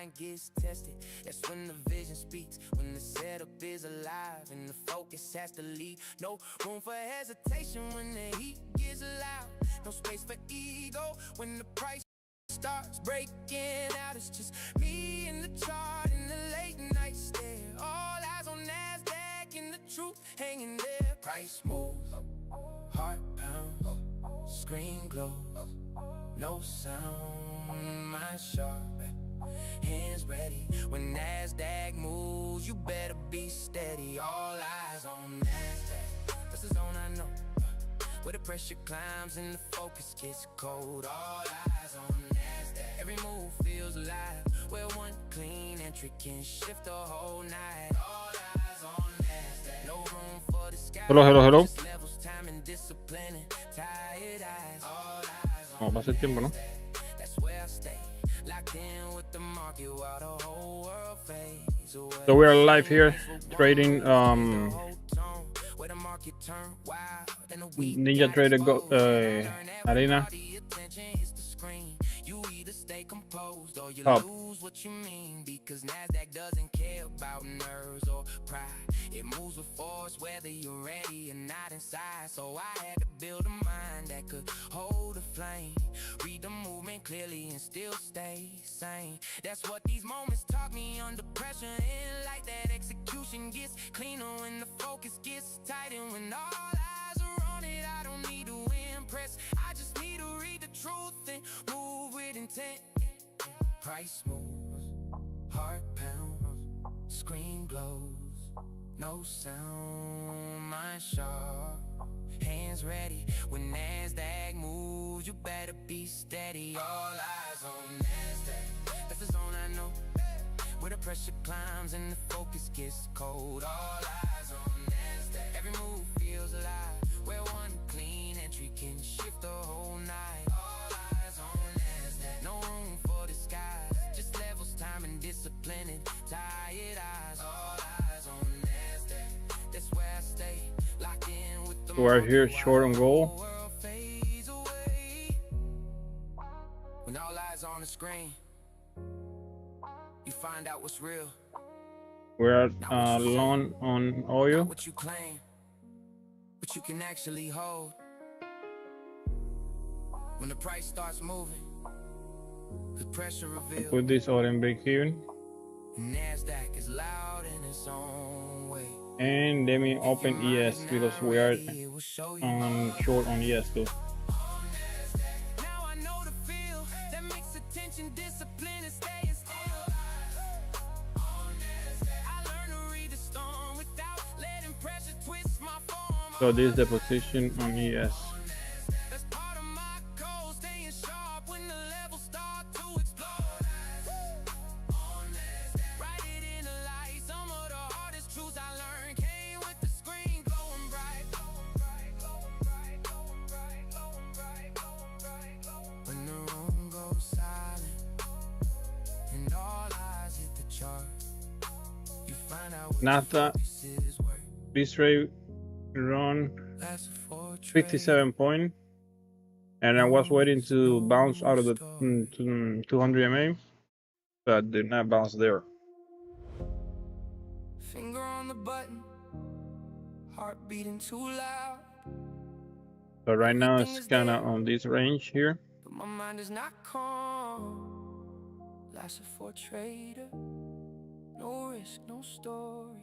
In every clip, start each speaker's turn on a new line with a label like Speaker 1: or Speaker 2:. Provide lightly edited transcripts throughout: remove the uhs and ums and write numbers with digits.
Speaker 1: mind gets tested. That's when the vision speaks, when the setup is alive and the focus has to lead. No room for hesitation when the heat gets loud. No space for ego when the price starts breaking out. It's just me and the chart and the late night stare. All eyes on Nasdaq and the truth hanging there. Price moves, heart pounds, screen glows, no sound, mind sharp, hands ready. When Nasdaq moves, you better be steady. All eyes on Nasdaq, that's the zone I know, where the pressure climbs and the focus gets cold. All eyes on Nasdaq, every move feels alive, where one clean entry can shift the whole night. All eyes on Nasdaq, no room for the sky.
Speaker 2: Hello.
Speaker 1: Just levels, time and discipline and tired eyes. All eyes
Speaker 2: Oh,
Speaker 1: on
Speaker 2: pasa el tiempo, ¿no?
Speaker 1: that's where I stay, locked in with the market while the whole world fades away.
Speaker 2: So we are live here trading
Speaker 1: Where the market turn wild and the
Speaker 2: Ninja Trader Arena.
Speaker 1: You either stay composed or you
Speaker 2: Up.
Speaker 1: lose what you mean, because Nasdaq doesn't care about nerves or pride. It moves with force whether you're ready or not inside. So I had to build a mind that could hold a flame, read the movement clearly and still stay sane. That's what these moments taught me under pressure. And like that, execution gets cleaner when the focus gets tight. And when all eyes are on it, I don't need to impress. I just need to read the truth and move with intent. Price moves, heart pounds, screen glows, no sound, mind sharp, hands ready. When Nasdaq moves, you better be steady. All eyes on Nasdaq, that's the zone I know, where the pressure climbs and the focus gets cold. All eyes on Nasdaq, every move feels alive, where one clean entry can shift the whole night. All eyes on Nasdaq, no room for disguise, just levels, time and discipline and tired eyes. All eyes on Nasdaq, that's where I stay, locked in with the
Speaker 2: We are here short on gold.
Speaker 1: world fades away. When all eyes on the screen, you find out what's real,
Speaker 2: We are long on
Speaker 1: not
Speaker 2: oil.
Speaker 1: what you claim, but you can actually hold. When the price starts moving, the pressure reveals.
Speaker 2: Put this all in break even.
Speaker 1: Nasdaq is loud in its own way.
Speaker 2: And let me open ES because we are
Speaker 1: It will show you.
Speaker 2: on short on ES too.
Speaker 1: Now I know the feel that makes attention, discipline, and staying still. I learned to read the storm without letting pressure twist my form.
Speaker 2: So this is the position on ES.
Speaker 1: That's part of my code, staying sharp when the levels start to explode. Write it in the light, some of the hardest truths I learned came with the screen glowing bright. When the room goes silent and all eyes hit the chart, you find out what
Speaker 2: Nasdaq
Speaker 1: this is worth.
Speaker 2: this trade run
Speaker 1: That's for
Speaker 2: 57 point, and I was waiting to bounce out of the 200 MA, but did not bounce there.
Speaker 1: finger on the button, heart beating too loud,
Speaker 2: So right now it's kind of on this range here.
Speaker 1: but my mind is not calm. Life's a for trader, no risk, no story.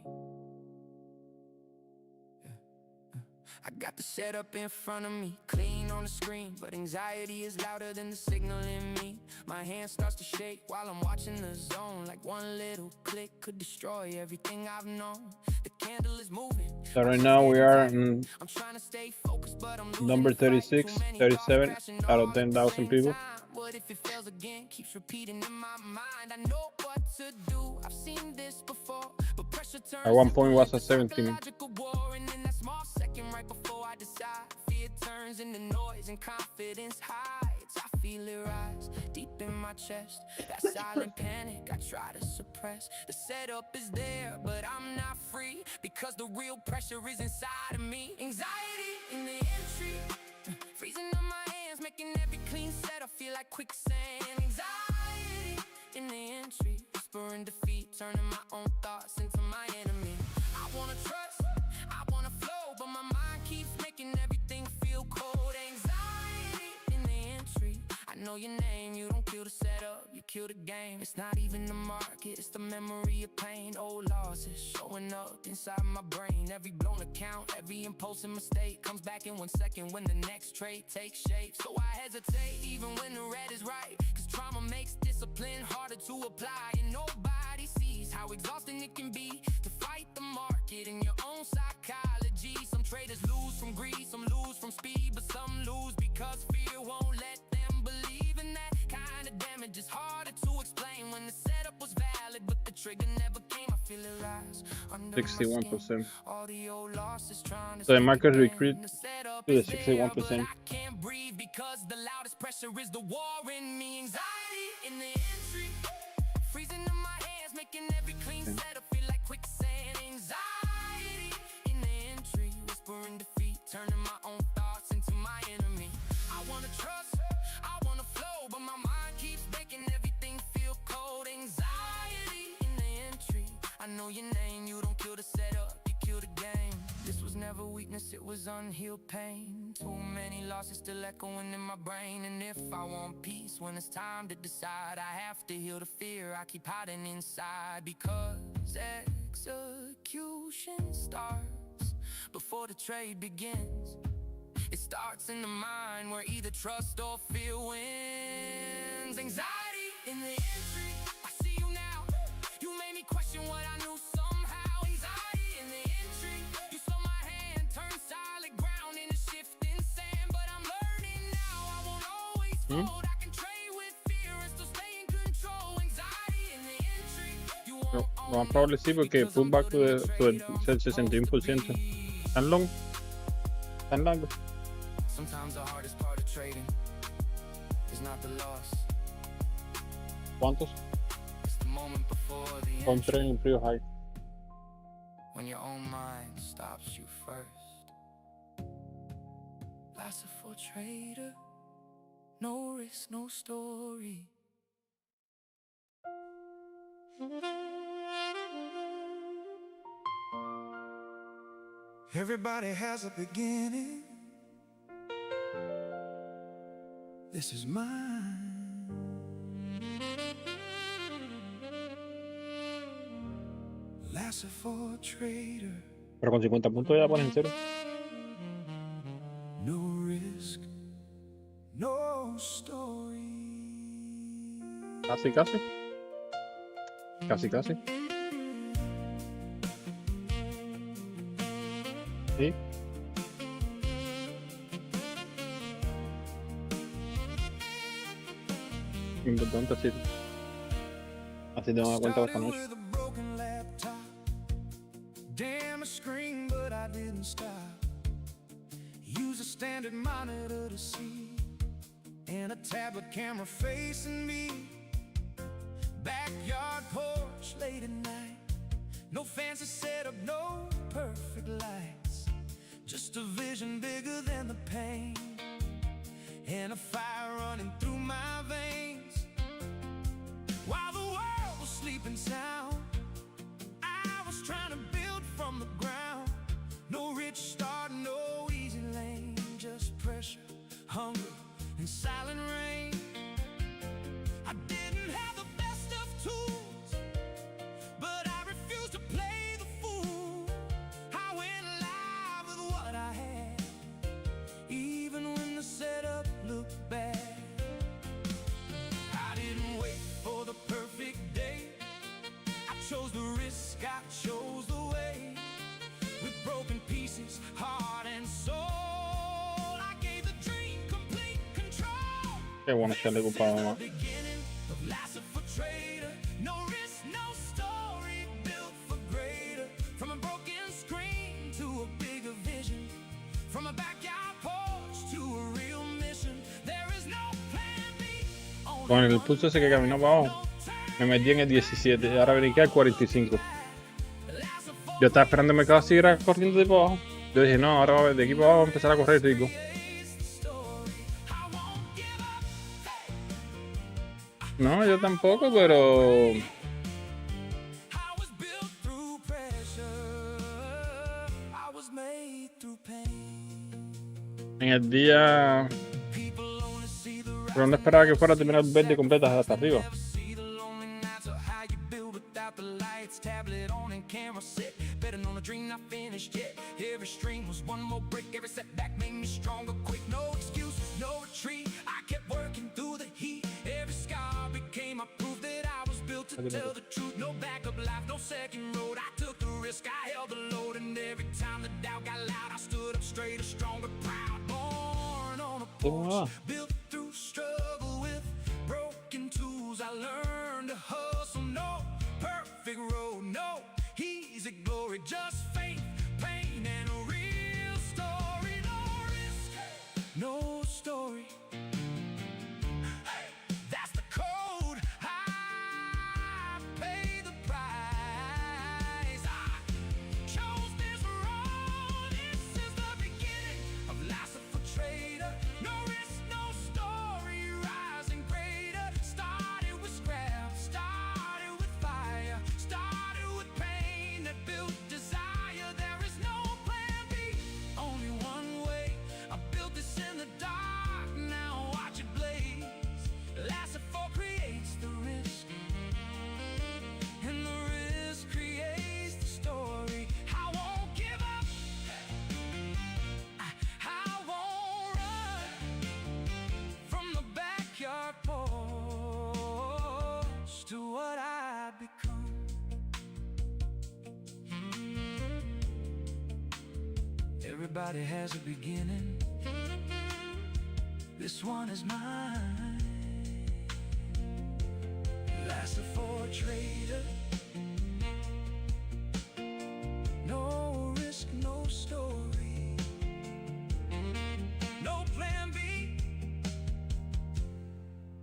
Speaker 1: I got the setup in front of me, clean on the screen, but anxiety is louder than the signal in me. My hand starts to shake while I'm watching the zone, like one little click could destroy everything I've known. The candle is moving.
Speaker 2: So right now we are in
Speaker 1: I'm trying to stay focused, but I'm losing
Speaker 2: number
Speaker 1: the fight.
Speaker 2: 36,
Speaker 1: Too many
Speaker 2: 37
Speaker 1: thoughts crashing
Speaker 2: out
Speaker 1: all
Speaker 2: of
Speaker 1: at the
Speaker 2: 10,000
Speaker 1: same
Speaker 2: people.
Speaker 1: time. What if it fails again? Keeps repeating in my mind. I know what to do. I've seen this before, but pressure turns
Speaker 2: At one
Speaker 1: to
Speaker 2: point
Speaker 1: blood,
Speaker 2: was at
Speaker 1: the
Speaker 2: 17.
Speaker 1: psychological war, and in that small second right before I decide, fear turns into noise and confidence hides. I feel it rise deep in my chest, that silent panic I try to suppress. The setup is there, but I'm not free, because the real pressure is inside of me. Anxiety in the entry, freezing up my hands, making every clean set I feel like quicksand. Anxiety in the entry, turning my own thoughts into my enemy. I wanna trust, I wanna flow, but my mind keeps making everything feel cold. Anxiety in the entry. I know your name, you don't kill the setup, you kill the game. It's not even the market, it's the memory of pain. Old losses showing up inside my brain. Every blown account, every impulsive mistake comes back in 1 second when the next trade takes shape. So I hesitate even when the red is right, cause trauma makes discipline harder to apply. And nobody sees how exhausting it can be to fight the market in your own psychology. Some traders lose from greed, some lose from speed, but some lose because fear won't let them believe in that kind of damage. Is harder to explain when the setup was valid, but the trigger never came. I feel it rise under
Speaker 2: 61%.
Speaker 1: all the old losses trying to
Speaker 2: So the market
Speaker 1: speak
Speaker 2: retreat
Speaker 1: again. The setup
Speaker 2: to the
Speaker 1: is there,
Speaker 2: 61%.
Speaker 1: but I can't breathe because the loudest pressure is the war in me. Anxiety in the entry, freezing in my hands, making every clean setup feel like quicksand. Anxiety in the entry, whispering defeat, turning my own thoughts into my enemy. I wanna trust, I wanna flow, but my mind keeps making everything feel cold. Anxiety in the entry. I know your name, you don't kill the setup, you kill the game. This was never weakness, it was unhealed pain. Too many losses still echoing in my brain. And if I want peace when it's time to decide, I have to heal the fear I keep hiding inside. Because execution starts before the trade begins. It starts in the mind where either trust or fear wins. Anxiety in the entry, I see you now. You made me question what I knew somehow. Anxiety in the entry, you slow my hand, turn solid ground into shifting sand. But I'm learning now, I won't always fold. I can trade with fear and still stay in control. Anxiety in the entry, you won't
Speaker 2: Lo más probable sí, porque pullback to el 61%. ¿Tan long? ¿Tan largo?
Speaker 1: Sometimes the hardest part of trading is not the loss.
Speaker 2: ¿Cuántos?
Speaker 1: It's the moment before the
Speaker 2: Con
Speaker 1: entry,
Speaker 2: 3 en frío high.
Speaker 1: when your own mind stops you first. Life's a full trader, no risk, no story.
Speaker 3: Everybody has a beginning. This is mine. Lasted for a trader.
Speaker 2: Pero con 50 puntos ya pones en cero.
Speaker 3: No risk, no story.
Speaker 2: Casi, casi. Casi, casi. Sí. Importante así. Así te das cuenta esta noche.
Speaker 3: With a broken laptop, damn a screen, but I didn't stop. Use a standard monitor to see, and a tablet camera facing me. Backyard porch late at night, no fancy setup, no perfect lights, just a vision bigger than the pain, and a fire running through my veins. While the world was sleeping sound, I was trying to build from the ground. No rich start, no easy lane, just pressure, hunger, and silent rain. I didn't have the best of tools, but I refused to play the fool. I went live with what I had, even when the setup looked bad. I didn't wait for the perfect day, I chose the risk, I chose the way. With broken pieces, heart and soul, I gave the dream complete control.
Speaker 2: Qué bueno echarle culpa a mamá.
Speaker 3: Beginning of Lasted for Trader, no risk, no story, built for greater. From a broken screen to a bigger vision, from a backyard porch to a real mission. There is no plan B.
Speaker 2: Con el pulso ese que caminó para abajo, me metí en el 17 y ahora brinqué al 45. Yo estaba esperando el mercado siguiera corriendo de para abajo. Yo dije, no, ahora de aquí para abajo va a empezar a correr rico. No, yo tampoco, pero En el día... Pero no esperaba que fuera a terminar verde completa hasta arriba.
Speaker 3: Tablet on and camera set. Betting on a dream not finished yet. Every stream was one more brick. Every setback made me stronger quick. No excuses, no retreat. I kept working through the heat. Every scar became a proof that I was built to tell the truth. No backup life, no second road. I took the risk, I held the load. And every time the doubt got loud, I stood up straighter, stronger, proud. Born on a porch, built through struggle with broken tools. I learned to hustle. No perfect road, no easy glory, just faith, pain, and a real story. No risk, no story. Hey, that's the code. I pay the price. I chose this road. This is the beginning of life's a trader. No risk, no story, rising greater. Started with scrap, started with fire, started with pain that built desire. There is no plan B, only one way. I built this in the dark, now watch it blaze. Last for creates the risk, and the risk creates the story. I won't give up, I won't run from the backyard porch to what I become. Everybody has a beginning. This one is mine. Last for a trader. No risk, no story. No plan B.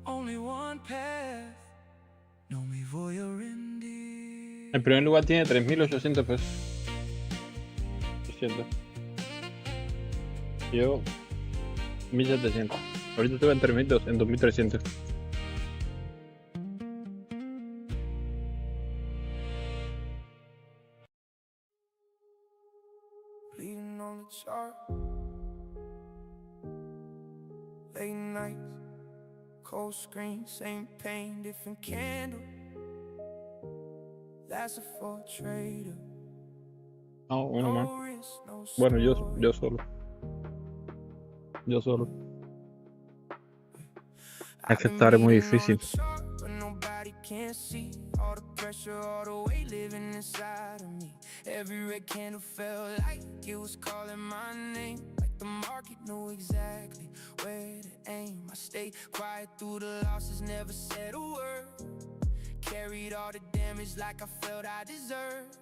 Speaker 3: Only one path. No me voy a rendir.
Speaker 2: En primer lugar tiene 3.800 pesos. 800. Yo 1.700. Ahorita estuve en 3.200, en 2.300.
Speaker 3: Bleeding on the chart. Late nights, cold screen, same pain, different candle. That's a for a trader.
Speaker 2: No, bueno, man.
Speaker 3: No risk, no
Speaker 2: Bueno, yo
Speaker 3: story.
Speaker 2: solo. Yo solo. Es que estaré muy difícil.
Speaker 3: But nobody can see all the pressure, all the weight living inside of me. Every red candle felt like it was calling my name. Like the market knew exactly where to aim. I stayed quiet through the losses, never said a word. Carried all the damage like I felt I deserved.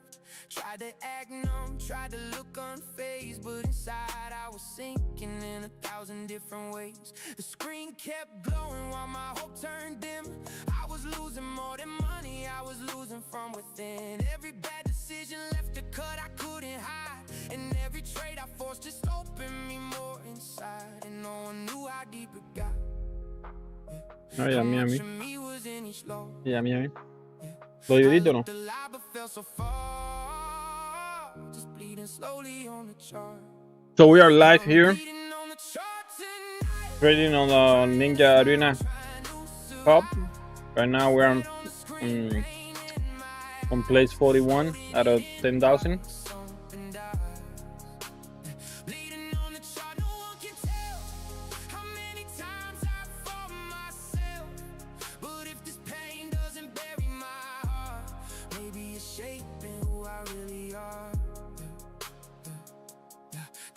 Speaker 3: Tried to act numb, tried to look unfazed, but inside I was sinking in 1,000 different ways. The screen kept glowing while my hope turned dim. I was losing more than money, I was losing from within. Every bad decision left a cut I couldn't hide, and every trade I forced just opened me more inside. And no one knew how deep it got.
Speaker 2: No, y a mí.
Speaker 3: Much of me was in each low.
Speaker 2: Y a mí. ¿Lo dividito o no?
Speaker 3: The lie but fell so far, just bleeding slowly on the chart.
Speaker 2: So we are live here,
Speaker 3: Bleeding on the chart tonight.
Speaker 2: trading on the Ninja Arena Hub. Right now we're on place 41 out of 10,000.
Speaker 3: Bleeding on the chart, no one can tell how many times I fought myself. But if this pain doesn't bury my heart, maybe it's shaping who I really are.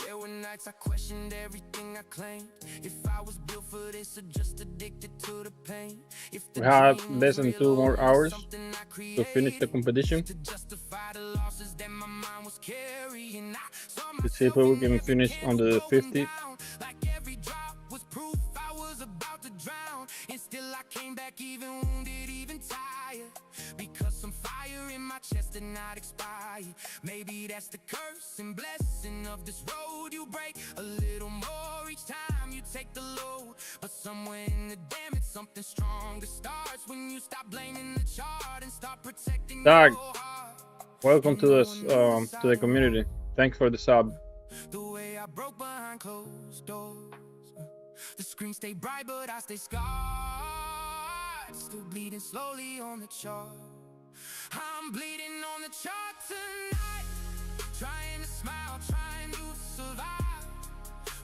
Speaker 3: There were nights I questioned everything I claimed. If I was built for this or just addicted to the pain. If the
Speaker 2: We have
Speaker 3: dream
Speaker 2: less
Speaker 3: was
Speaker 2: than
Speaker 3: real
Speaker 2: 2 more
Speaker 3: or
Speaker 2: hours
Speaker 3: something I
Speaker 2: to finish the
Speaker 3: created
Speaker 2: competition.
Speaker 3: to justify the losses that my mind was carrying. I saw
Speaker 2: Let's see if we can finish on the 50.
Speaker 3: like every drop was proof I was about to drown, and still I came back even wounded, even tired, because some fire in my chest did not expire. Maybe that's the curse and blessing of this road. You break a little more each time you take the load, but somewhere in the damage something stronger starts when you stop blaming the chart and start protecting
Speaker 2: Doug,
Speaker 3: your heart.
Speaker 2: welcome to this to the community. Thanks for the sub.
Speaker 3: The way
Speaker 1: I broke behind closed doors. The screen stay bright, but I stay scarred. Still bleeding slowly on the chart. I'm bleeding on the chart tonight. Trying to smile, trying to survive.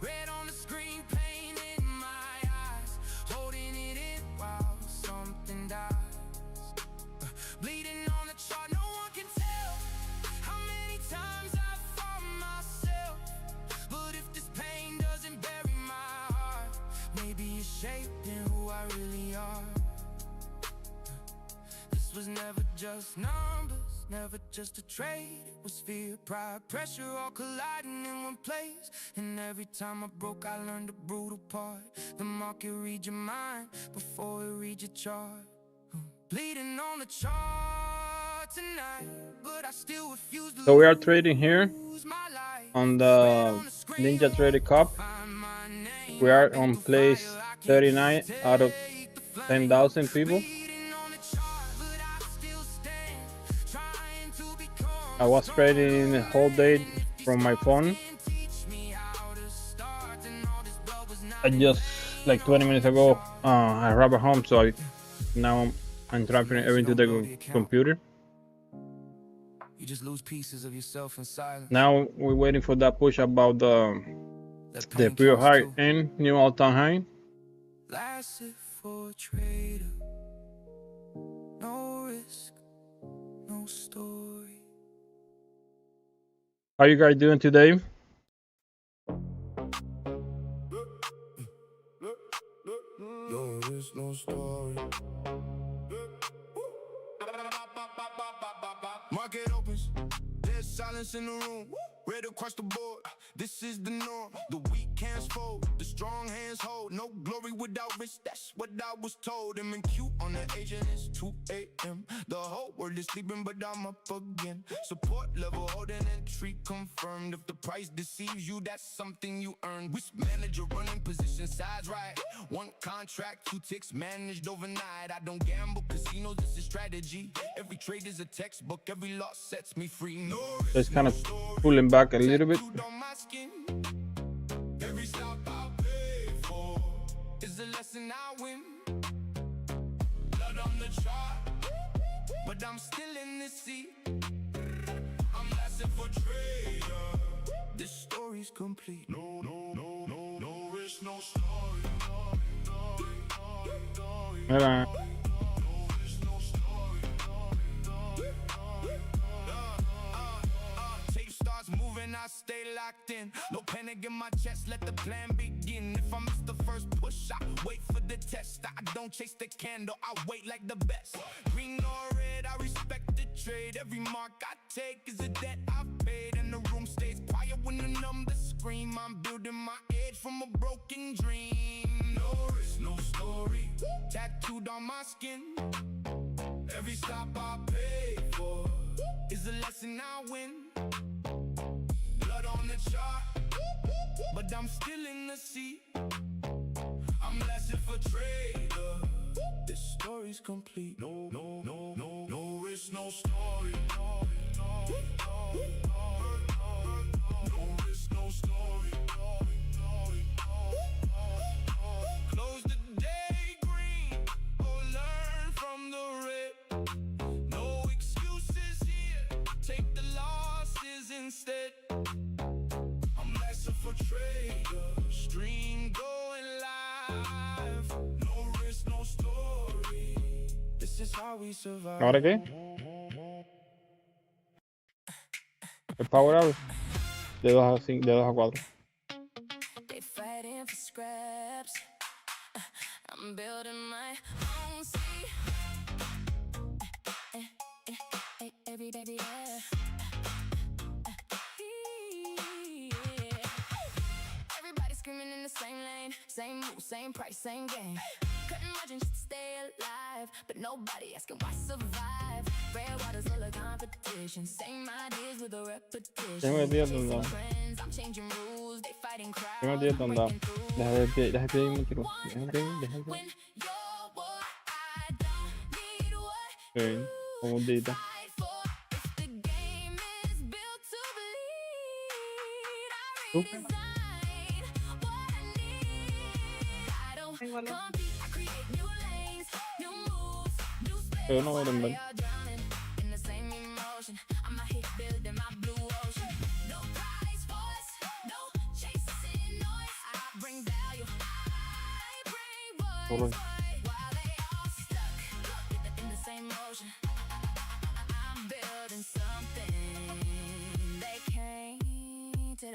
Speaker 1: Red on the screen, pain in my eyes. Holding it in while something dies. Bleeding on the chart, no one can tell how many times I've fought myself. But if this pain doesn't bury my heart, maybe it's shaped in who I really are. This was never just numbers, never just a trade. It was fear, pride, pressure all colliding in one place. And every time I broke, I learned the brutal part. The market read your mind before it read your chart. Bleeding on the chart tonight, but I still refuse to
Speaker 2: So we are trading here
Speaker 1: lose my life.
Speaker 2: on the Ninja Trader Cup. We are on place 39 out of 10,000 people. I was trading the whole day from my phone. I just, like 20 minutes ago, I arrived at home, so now I'm transferring everything to the computer.
Speaker 1: You just lose pieces of yourself in silence.
Speaker 2: Now we're waiting for that push about the
Speaker 1: That
Speaker 2: pure
Speaker 1: pain
Speaker 2: high
Speaker 1: kills too.
Speaker 2: and new all-time high.
Speaker 1: Last it for a trader. No risk, no story.
Speaker 2: How you guys doing today?
Speaker 1: No risk, no story. Market opens, there's silence in the room. Red across the board, this is the norm. The weak hands fold, the strong hands hold. No glory without risk, that's what I was told. I'm in queue on the agent, it's 2 a.m. The whole world is sleeping, but I'm up again. Support level holding entry confirmed. If the price deceives you, that's something you earned. Risk manager running position size right. One contract, 2 ticks managed overnight. I don't gamble casinos, this is strategy. Every trade is a textbook, every loss sets me free. No risk,
Speaker 2: Just kind of pulling back a little bit.
Speaker 1: Every stop I pay for is a lesson I win. Blood on the chart, but I'm still in the seat. I'm lasting for trader. This story's complete. No risk, no story.
Speaker 2: Mira,
Speaker 1: Tape starts moving, I stay locked in. No panic in my chest, let the plan begin. If I miss the first push, I wait for the test. I don't chase the candle, I wait like the best. Green or red, I respect the trade. Every mark I take is a debt I've paid. And the room stays quiet when the numbers scream. I'm building my edge from a broken dream. No risk, no story, tattooed on my skin. Every stop I pay for is a lesson I win. Blood on the chart, but I'm still in the seat. I'm lasting for trader. This story's complete. No risk, no story. No risk, no story. Close the day green, or learn from the red. No excuses here, take the losses instead. I'm lasting for trader, stream going live. No risk, no story. This is how we survive.
Speaker 2: ¿ahora qué? El power hour de 2 a 5, de 2 a 4.
Speaker 4: They fighting for scraps. I'm building my own sea. Every baby, yeah. Everybody screaming in the same lane, same move, same price, same game. Cutting margins just to stay alive, but nobody asking why survive. Red waters full of competition, same ideas with a repetition.
Speaker 2: Tengo el día tonda.
Speaker 4: Friends, I'm changing rules, they fighting crowds.
Speaker 2: Tengo el día tonda.
Speaker 4: breaking through.
Speaker 2: Deja el pie ahí, mentira. Deja el pie ahí, deja el pie
Speaker 4: When
Speaker 2: ahí.
Speaker 4: you're what I don't need what
Speaker 2: Sí, como un dita.
Speaker 4: fight for. If the game is built to bleed, I
Speaker 2: Tú.
Speaker 4: redesign.
Speaker 5: Dímelo.
Speaker 4: compete. I create new lanes, new moves, new space.
Speaker 2: Pero no voy a
Speaker 4: While
Speaker 2: ver.
Speaker 4: they are drowning in the same emotion, I'm a hit building my blue ocean. No prize voice, no chasing noise. I bring value, I bring voice. While they all stuck in the same motion, I'm building something they can't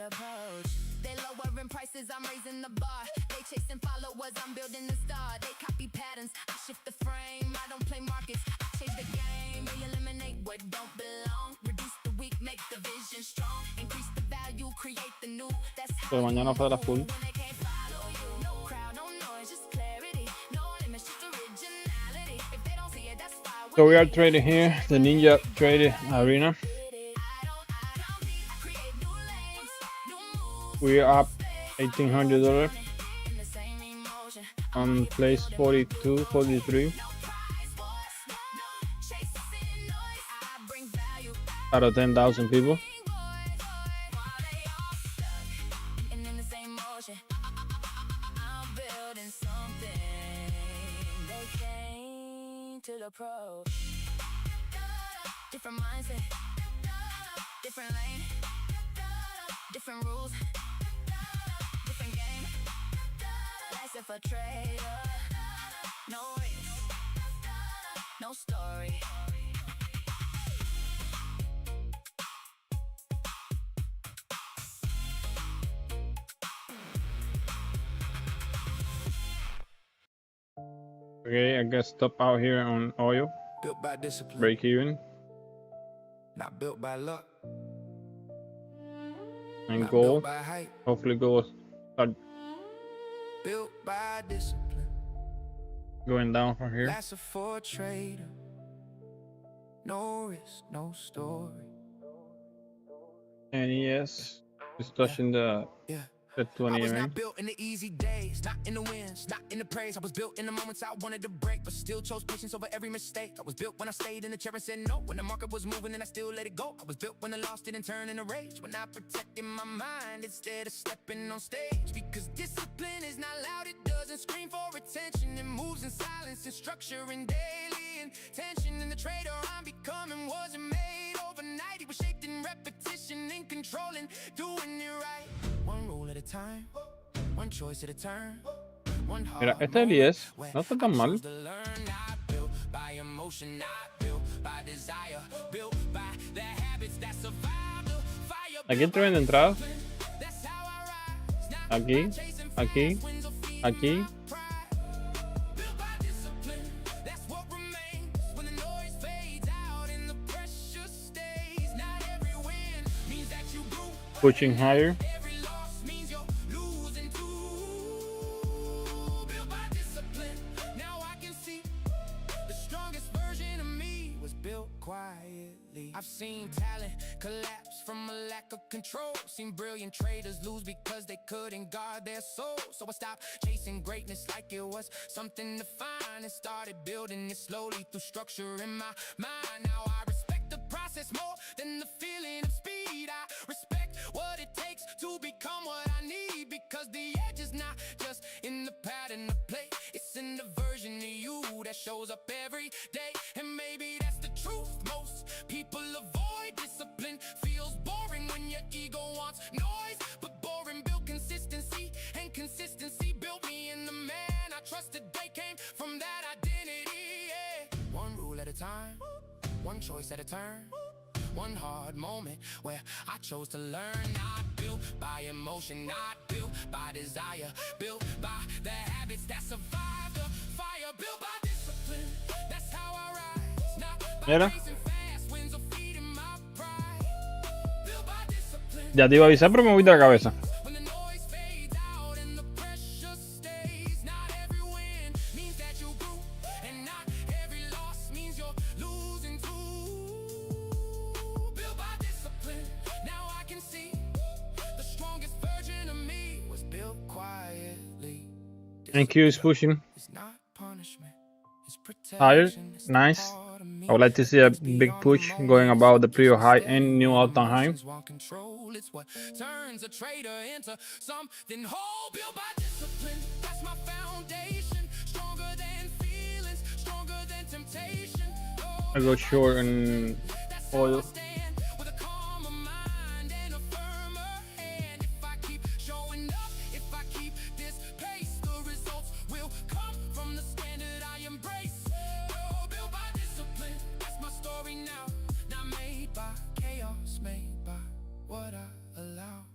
Speaker 4: approach. They lowering prices, I'm raising the bar. They chasing followers, I'm building the star. They copy patterns, I shift the frame. I don't play markets, I change the game. They eliminate what don't belong. Reduce the weak, make the vision strong. Increase the value, create the new. That's how
Speaker 2: Pero mañana fue a la full.
Speaker 4: when they can't follow you. No crowd, no noise, just clarity. No limits, just originality. If they don't see it, that's why
Speaker 2: So we are trading here, the Ninja Trading Arena. We are up $1,800 on place 42, 43 out of 10,000 people.
Speaker 4: Approach. Different mindset, different lane, different rules, different game. Life if a trader, no risk, no story.
Speaker 2: Okay, I guess stop out here on oil,
Speaker 3: Built by discipline,
Speaker 2: break even,
Speaker 3: not built by luck,
Speaker 2: and
Speaker 3: not
Speaker 2: gold.
Speaker 3: built by hype.
Speaker 2: Hopefully gold start
Speaker 3: Built by discipline,
Speaker 2: going down from here.
Speaker 3: lasted for a trader. No risk, no story.
Speaker 2: And yes, it's touching the
Speaker 3: Yeah.
Speaker 2: 20
Speaker 3: I was
Speaker 2: MA.
Speaker 3: not built in the easy days, not in the wins, not in the praise. I was built in the moments I wanted to break, but still chose patience over every mistake. I was built when I stayed in the chair and said no, when the market was moving and I still let it go. I was built when I lost it and turned into rage, when I protected my mind instead of stepping on stage. Because discipline is not loud, it doesn't scream for attention. It moves in silence and structure and daily intention. And the trader I'm becoming wasn't made overnight. He was shaped in repetition, in controlling, doing it right. One rule at a time, one choice at a turn, one hard
Speaker 2: Mira, este 10 no está tan mal.
Speaker 3: to learn, not built by emotion, not built by desire, built by the habits that survive the fire.
Speaker 2: Aquí el tremendo entrada.
Speaker 3: That's how I rise, not
Speaker 2: Aquí,
Speaker 3: chasing
Speaker 2: aquí,
Speaker 3: fast winds or feeding
Speaker 2: aquí.
Speaker 3: my pride. Built by discipline, that's what remains when the noise fades out and the pressure stays. Not every win means that you grew.
Speaker 2: Pushing higher.
Speaker 3: Every loss means you're losing too. Built by discipline, now I can see the strongest version of me was built quietly. I've seen talent collapse from a lack of control. Seen brilliant traders lose because they couldn't guard their soul. So I stopped chasing greatness like it was something to find and started building it slowly through structure in my mind. Now I respect the process more than the feeling of speed. I respect what it takes to become what I need, because the edge is not just in the pattern of play, it's in the version of you that shows up every day. And maybe that's the truth, most people avoid discipline. Feels boring when your ego wants noise, but boring built consistency, and consistency built me in the man I trusted. They came from that identity, yeah. One rule at a time, one choice at a turn, one hard moment where I chose to learn. Not built by emotion, not built by desire, built by the habits that survive the fire. Built by discipline, that's how I rise. Not by
Speaker 2: Mira.
Speaker 3: chasing fast winds or feeding my pride. Built by discipline,
Speaker 2: Ya te iba a avisar, pero me voy de la cabeza.
Speaker 3: when the noise fades out and the pressure stays. Not every win means that you grew, and not every loss means you're losing too. Built by discipline, now I can see the strongest version of me was built quietly.
Speaker 2: And Q is pushing
Speaker 3: It's not punishment, it's
Speaker 2: higher.
Speaker 3: protection. It's the
Speaker 2: Nice.
Speaker 3: part of me
Speaker 2: I would like to see a big push going above the previous high and new all-time high.
Speaker 1: It's what turns a trader into something whole, built by discipline. That's my foundation. Stronger than feelings, stronger than temptation.
Speaker 2: I go short on oil.
Speaker 1: With a calmer mind and a firmer hand. If I keep showing up, if I keep this pace, the results will come from the standard I embrace. Built by discipline, that's my story now. Not made by chaos, made by what I allow.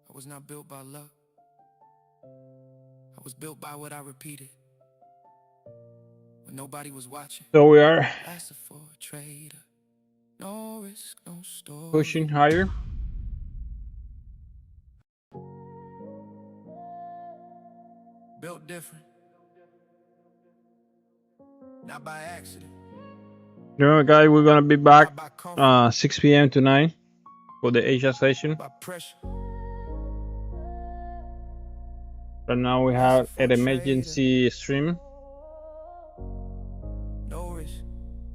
Speaker 1: I was not built by luck. I was built by what I repeated when nobody was watching.
Speaker 2: So we are
Speaker 1: Asset for a trader. No risk, no story.
Speaker 2: pushing higher.
Speaker 3: Built different, not by accident.
Speaker 2: Remember, guys, we're gonna be back
Speaker 3: Not by comfort,
Speaker 2: 6 p.m. tonight for the Asia session.
Speaker 3: by pressure.
Speaker 2: Right now we have an emergency stream
Speaker 3: No risk,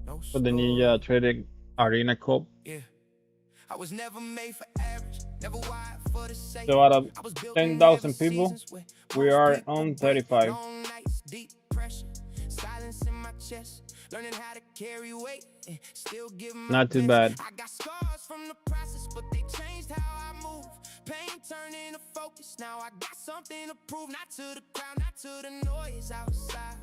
Speaker 3: no
Speaker 2: for the
Speaker 3: story.
Speaker 2: Ninja Trading Arena Cup.
Speaker 3: Yeah. I was never made for average, never wired for the sake.
Speaker 2: So out of
Speaker 3: I was built
Speaker 2: 10,000
Speaker 3: in
Speaker 2: people,
Speaker 3: seasons where
Speaker 2: we
Speaker 3: most
Speaker 2: are
Speaker 3: people
Speaker 2: on
Speaker 3: wait.
Speaker 2: 35.
Speaker 3: Long nights, deep pressure, silence in my chest, learning how to carry weight and still give my
Speaker 2: Not too
Speaker 3: best.
Speaker 2: bad.
Speaker 3: I got scars from the process, but they changed how I move. Pain turned into focus. Now I got something to prove, not to the crowd, not to the noise outside,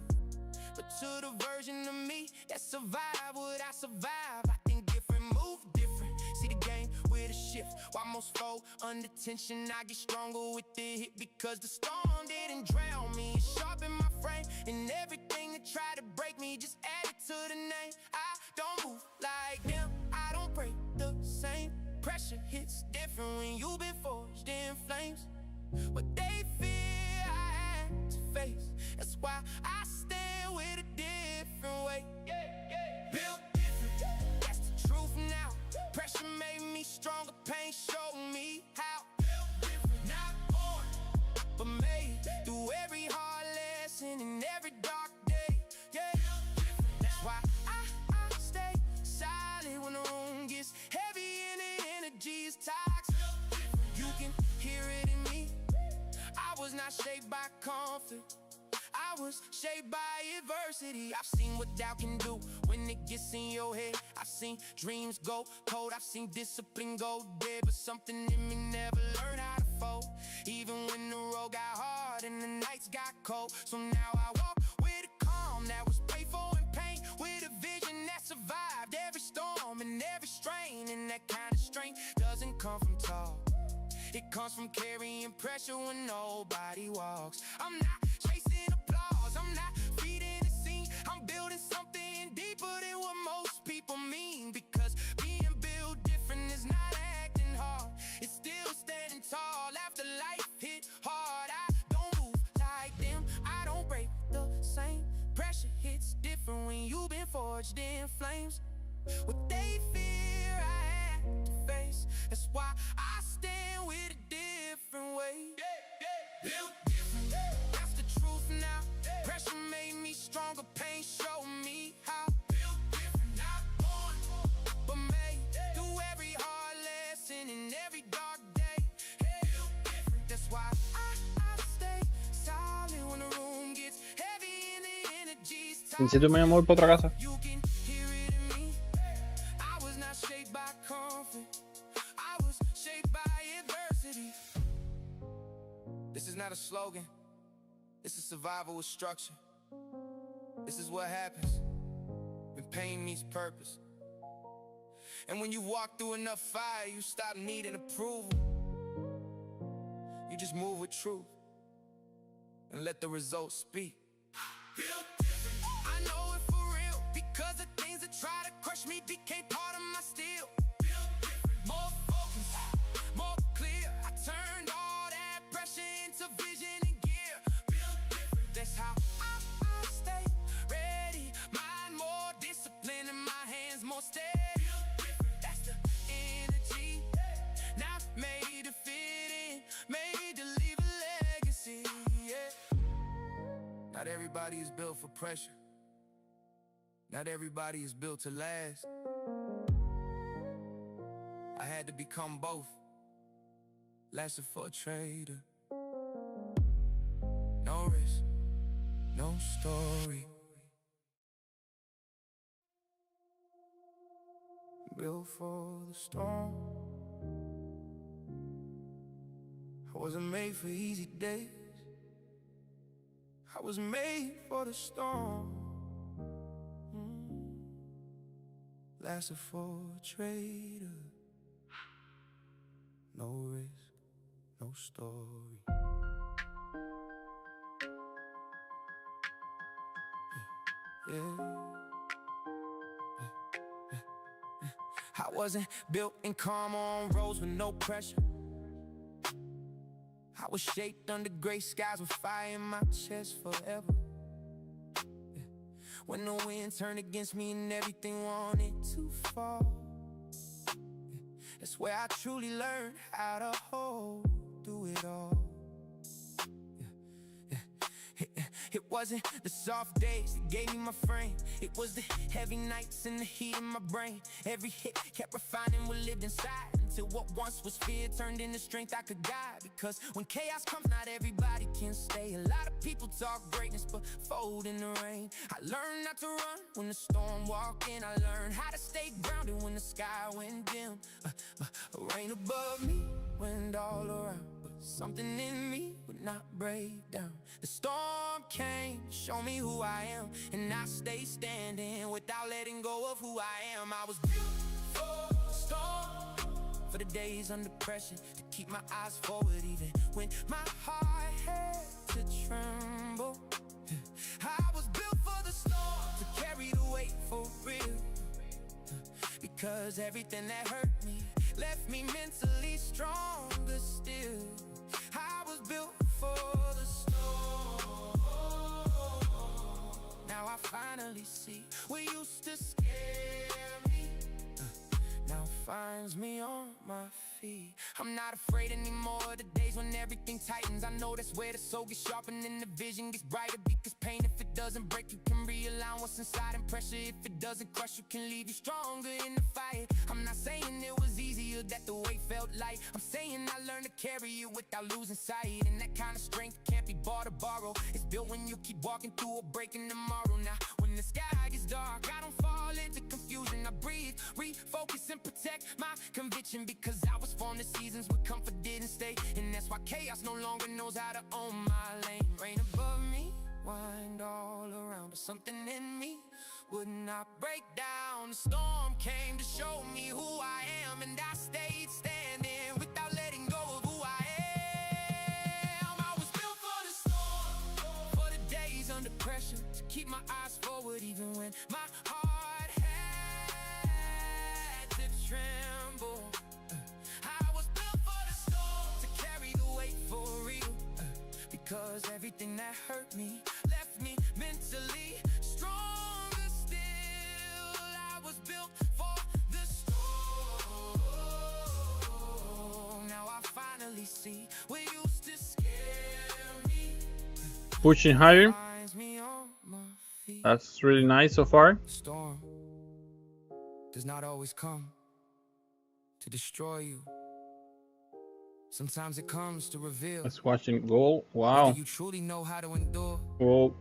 Speaker 3: but to the version of me that survived what I survived. I think different, move different. See the game with a shift. While most fold under tension, I get stronger with the hit because the storm didn't drown me. It sharpened my frame, and everything that tried to break me just added to the name. I don't move like them. I don't break the same. Pressure hits different when you've been forged in flames. What they fear, I had to face. That's why I stand with a different way. Built different, that's the truth now. Pressure made me stronger, pain showed me how. Built different, not born, but made through every hard lesson and every dark day. Yeah, that's why I stay silent when the room gets heavy and the energy is toxic. You can hear it in me. I was not shaped by conflict, I was shaped by adversity. I've seen what doubt can do when it gets in your head. I've seen dreams go cold, I've seen discipline go dead, but something in me never learned how to fold, even when the road got hard and the nights got cold. So now I walk with a calm that was paid for in pain, with a vision that survived every storm and every strain. And that kind of strength doesn't come from tall, it comes from carrying pressure when nobody walks. I'm not chasing applause, I'm not feeding the scene. I'm building something deeper than what most people mean. Because being built different is not acting hard, it's still standing tall after life hit hard. I don't move like them, I don't break the same. Pressure hits different when you've been forged in flames. What they fear, I had to face. That's why I stand with a different way. Built different, that's the truth now. Pressure made me stronger, pain showed me how. Built different, not born, but made through every hard lesson and every dark day. Built different, that's why I stay silent when the room gets heavy and the energy's tight.
Speaker 2: Necesito mi amor para otra casa.
Speaker 3: You can hear it in me. I was not shaped by comfort, I was shaped by adversity. This is not a slogan, this is survival with structure. This is what happens when pain meets purpose. And when you walk through enough fire, you stop needing approval. You just move with truth and let the results speak. Built different, I know it for real, because the things that try to crush me became part of my steel. Built different, more focused, more clear. I turned all that pressure into vision and gear. Built different, that's how I stay ready. Mind more discipline and my hands more steady. Built different, that's the energy, not made to fit in, made to leave a legacy. Yeah. Not everybody is built for pressure.
Speaker 1: Not everybody is built to last. I had to become both. Lasted for a trader. No risk, no story. Built for the storm. I wasn't made for easy days. I was made for the storm. Lasted for a trader. No risk, no story. Yeah. I wasn't built in calm on roads with no pressure. I was shaped under gray skies with fire in my chest forever. When the wind turned against me and everything wanted to fall, that's where I truly learned how to hold through it all. It wasn't the soft days that gave me my frame. It was the heavy nights and the heat in my brain. Every hit kept refining what lived inside, until what once was fear turned into strength I could guide. Because when chaos comes, not everybody can stay. A lot of people talk greatness but fold in the rain. I learned not to run when the storm walked in. I learned how to stay grounded when the sky went dim. Rain above me, wind all around, but something in me would not break down. The storm came to show me who I am, and I stayed standing without letting go of who I am. I was built for the storm, for the days under pressure, to keep my eyes forward even when my heart had to tremble. I was built for the storm, to carry the weight for real, because everything that hurt me left me mentally stronger still. I was built for the storm. Now I finally see what used to scare me now finds me on my feet. I'm not afraid anymore of the days when everything tightens. I know that's where the soul gets sharpened and the vision gets brighter. Because pain, if it doesn't break, you can realign what's inside. And pressure, if it doesn't crush, you can leave you stronger in the fight. I'm not saying it was easier, that the weight felt light. I'm saying I learned to carry it without losing sight. And that kind of strength can't be bought or borrowed. It's built when you keep walking through a break in tomorrow. Now when the sky gets dark, I don't fall into confusion. I breathe, refocus and protect my conviction, because I was formed to seasons where comfort didn't stay. And that's why chaos no longer knows how to own my lane. Rain above me, wind all around, but something in me would not break down. The storm came to show me who I am, and I stayed standing without letting go of who I am. I was built for the storm, for the days under pressure, to keep my eyes forward even when my heart had to tremble. I was built for the storm, to carry the weight for real, because everything that hurt me left me mentally stronger still. I was built for the storm. Now I finally see what used to scare me.
Speaker 2: Pushing higher.
Speaker 1: Finds me on my feet.
Speaker 2: That's really nice so far.
Speaker 1: Storm does not always come to destroy you. Sometimes it comes to reveal
Speaker 2: Let's watching gold. Wow.
Speaker 1: whether you truly know how to endure.
Speaker 2: Gold.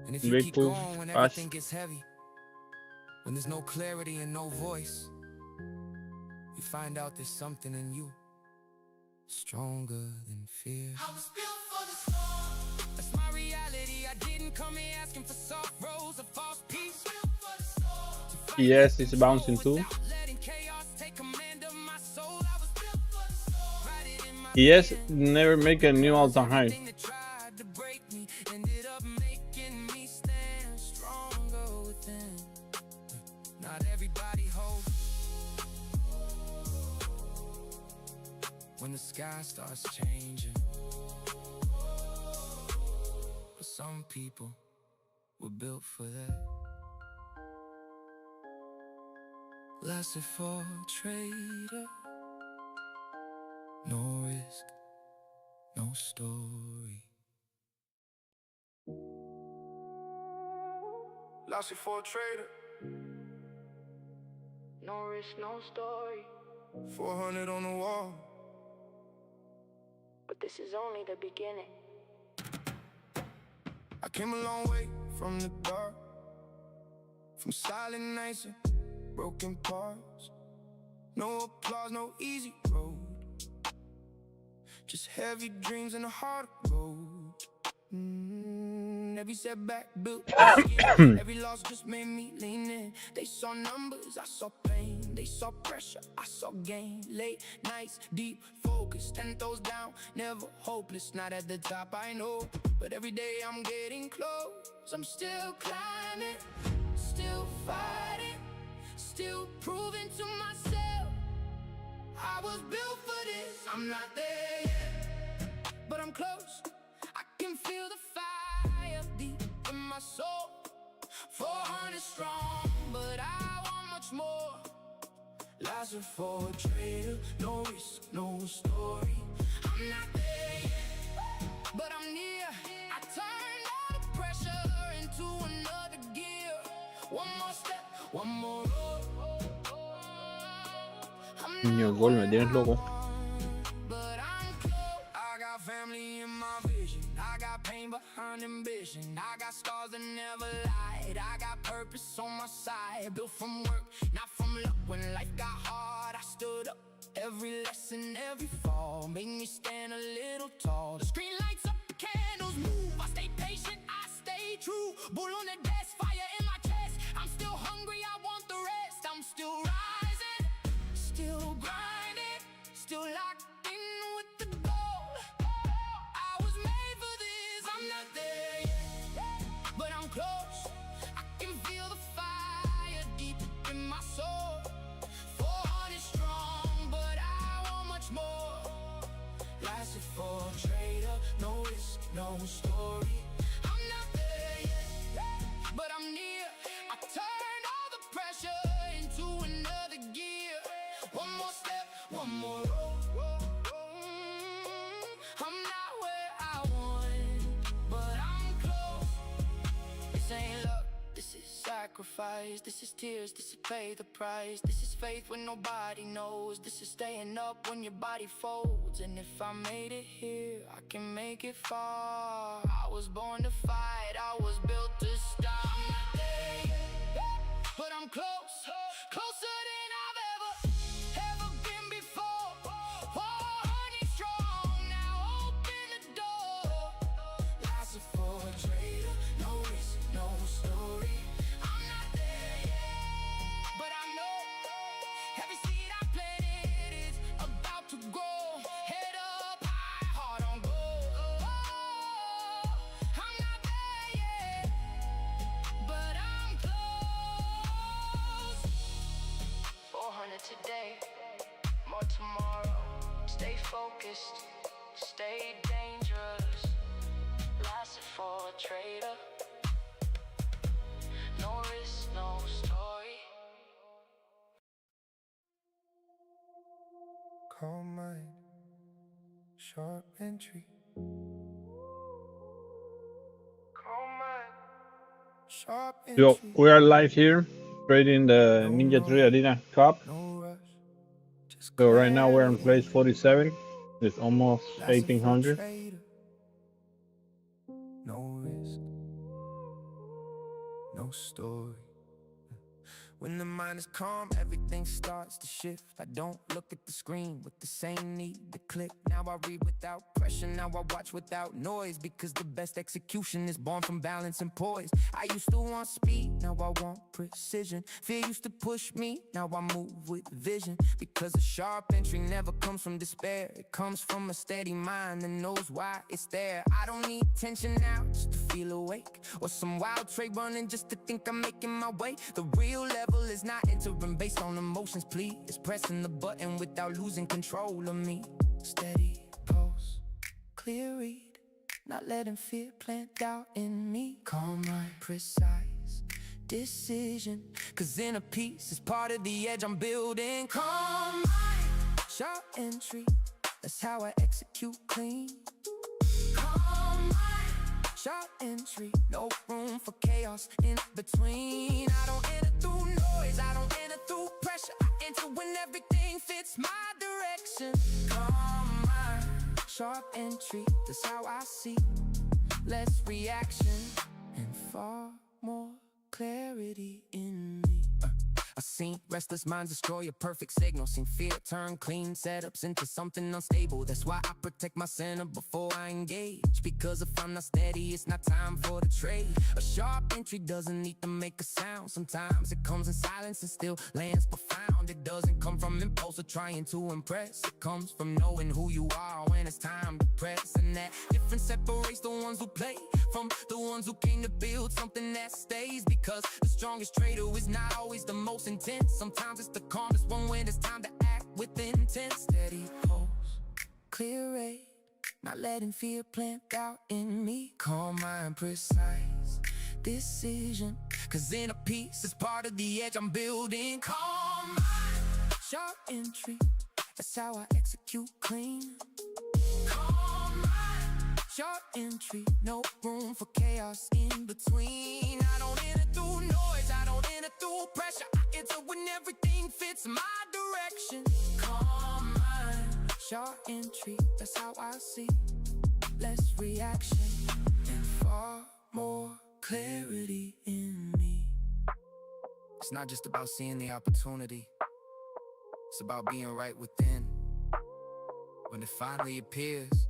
Speaker 1: And if you
Speaker 2: Big
Speaker 1: keep
Speaker 2: push,
Speaker 1: going when
Speaker 2: fast.
Speaker 1: everything gets heavy, when there's no clarity and no voice, you find out there's something in you stronger than fear. I was built for the storm. That's my reality. I didn't come here asking for soft rose or false peace.
Speaker 2: Yes, it's bouncing too. Yes, never make a new all-time high.
Speaker 1: Not everybody hopes when the sky starts changing, but some people were built for that. Lasted for a trader. No risk, no story.
Speaker 3: lost it for a trader. No risk, no story. 400 on the wall.
Speaker 4: But this is only the beginning.
Speaker 3: I came a long way from the dark, from silent nights and broken parts. No applause, no easy road, just heavy dreams and a hard road. Every setback built skin. Every loss just made me lean in. They saw numbers, I saw pain. They saw pressure, I saw gain. Late nights, deep focus, 10 toes down, never hopeless. Not at the top, I know, but every day I'm getting close. I'm still climbing, still fighting, still proving to myself I was built for this. I'm not there yet, but I'm close. I can feel the fire deep in my soul. 400 strong, but I want much more. Lies are for a trader, no risk, no story. I'm not there yet, but I'm near. I turned all the pressure into another gear. One more step, one more road.
Speaker 2: Niño, gol, me tienes loco.
Speaker 3: But I'm close. I got family in my vision. I got pain behind ambition. I got scars that never lied. I got purpose on my side. Built from work, not from luck. When life got hard, I stood up. Every lesson, every fall made me stand a little tall. The screen lights up, the candles move. I stay patient, I stay true. Bull on the desk, fire in my chest. I'm still hungry, I want the rest. I'm still rising, still grinding, still locked in with the goal. I was made for this, I'm not there yet, but I'm close. I can feel the fire deep in my soul. 400 strong, but I want much more. Lasted for a trader, no risk, no story. I'm not there yet, but I'm near. I turned all the pressure into another gear. One more step, one more road. I'm not where I want, but I'm close. This ain't luck, this is sacrifice. This is tears, this is pay the price. This is faith when nobody knows. This is staying up when your body folds. And if I made it here, I can make it far. I was born to fight, I was built to stop. I'm not there yet, but I'm close, closer than I've ever been before. 400 strong, now open the door. Lies are for a trader, no risk, no story. I'm not there yet, but I know every seed I planted is about to grow. Head up high, heart on gold. I'm not there yet, but I'm close. 400 today, more tomorrow. Stay focused, stay dangerous. Lasted for a trader, no risk, no story. Calm mind, sharp entry. Calm mind, sharp entry.
Speaker 2: Yo, we are live here, trading the Ninja Tree Arena Cup.
Speaker 3: No rush, just
Speaker 2: So right now we're in place 47. It's almost 1800.
Speaker 3: No risk, no story. When the mind is calm, everything starts to shift. I don't look at the screen with the same need to click. Now I read without pressure, now I watch without noise. Because the best execution is born from balance and poise. I used to want speed, now I want precision. Fear used to push me, now I move with vision. Because a sharp entry never comes from despair. It comes from a steady mind that knows why it's there. I don't need tension now just to feel awake, or some wild trade running just to think I'm making my way. The real level is not entering based on emotions, please. It's pressing the button without losing control of me. Steady pulse, clear read, not letting fear plant doubt in me. Calm mind, precise decision, cause inner peace is part of the edge I'm building. Calm mind, sharp entry, that's how I execute clean. Calm mind,
Speaker 1: Sharp entry, no room for chaos in between. I don't enter through noise, I don't enter through pressure. I enter when everything fits my direction. Calm mind, sharp entry, that's how I see. Less reaction and far more clarity in me. I seen restless minds destroy a perfect signal. Seen fear turn clean setups into something unstable. That's why I protect my center before I engage. Because if I'm not steady, it's not time for the trade. A sharp entry doesn't need to make a sound. Sometimes it comes in silence and still lands profound. It doesn't come from impulse or trying to impress. It comes from knowing who you are when it's time to press. And that difference separates the ones who play from the ones who came to build something that stays. Because the strongest trader is not always the most intense. Sometimes it's the calmest one when it's time to act with intent. Steady pulse, clear rate, not letting fear plant doubt in me. Calm mind, precise decision, cause inner peace is part of the edge I'm building. Calm mind, sharp entry, that's how I execute clean. Calm mind, sharp entry, no room for chaos in between. I don't enter through noise, I don't enter through pressure. I enter when everything fits my direction. Calm mind, sharp entry, that's how I see. Less reaction and far more clarity in me. It's not just about seeing the opportunity, it's about being right within when it finally appears.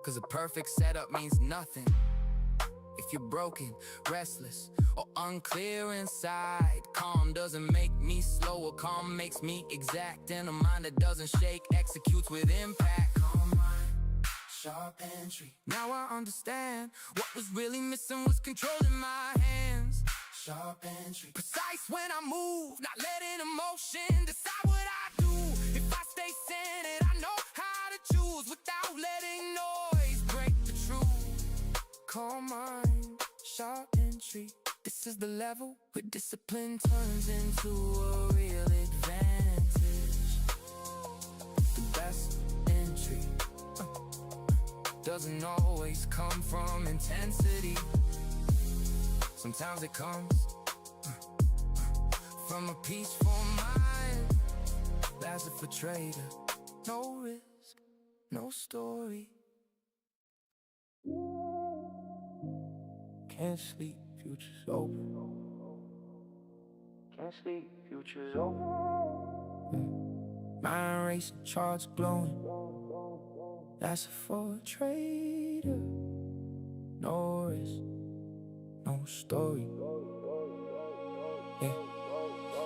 Speaker 1: Cause a perfect setup means nothing if you're broken, restless, or unclear inside. Calm doesn't make me slower, calm makes me exact. And a mind that doesn't shake executes with impact. Calm mind, sharp entry. Now I understand what was really missing was controlling my hands. Sharp entry, precise when I move, not letting emotion decide what I do. If I stay centered, I know how to choose without letting noise break the truth. Calm mind, sharp entry, this is the level where discipline turns into a real advantage. The best entry doesn't always come from intensity. Sometimes it comes from a peaceful mind. That's it for trader. No risk, no story. Can't sleep, future's open. Can't sleep, future's open. Mind racing, charts glowing. That's for a trader. No risk, no story. Yeah.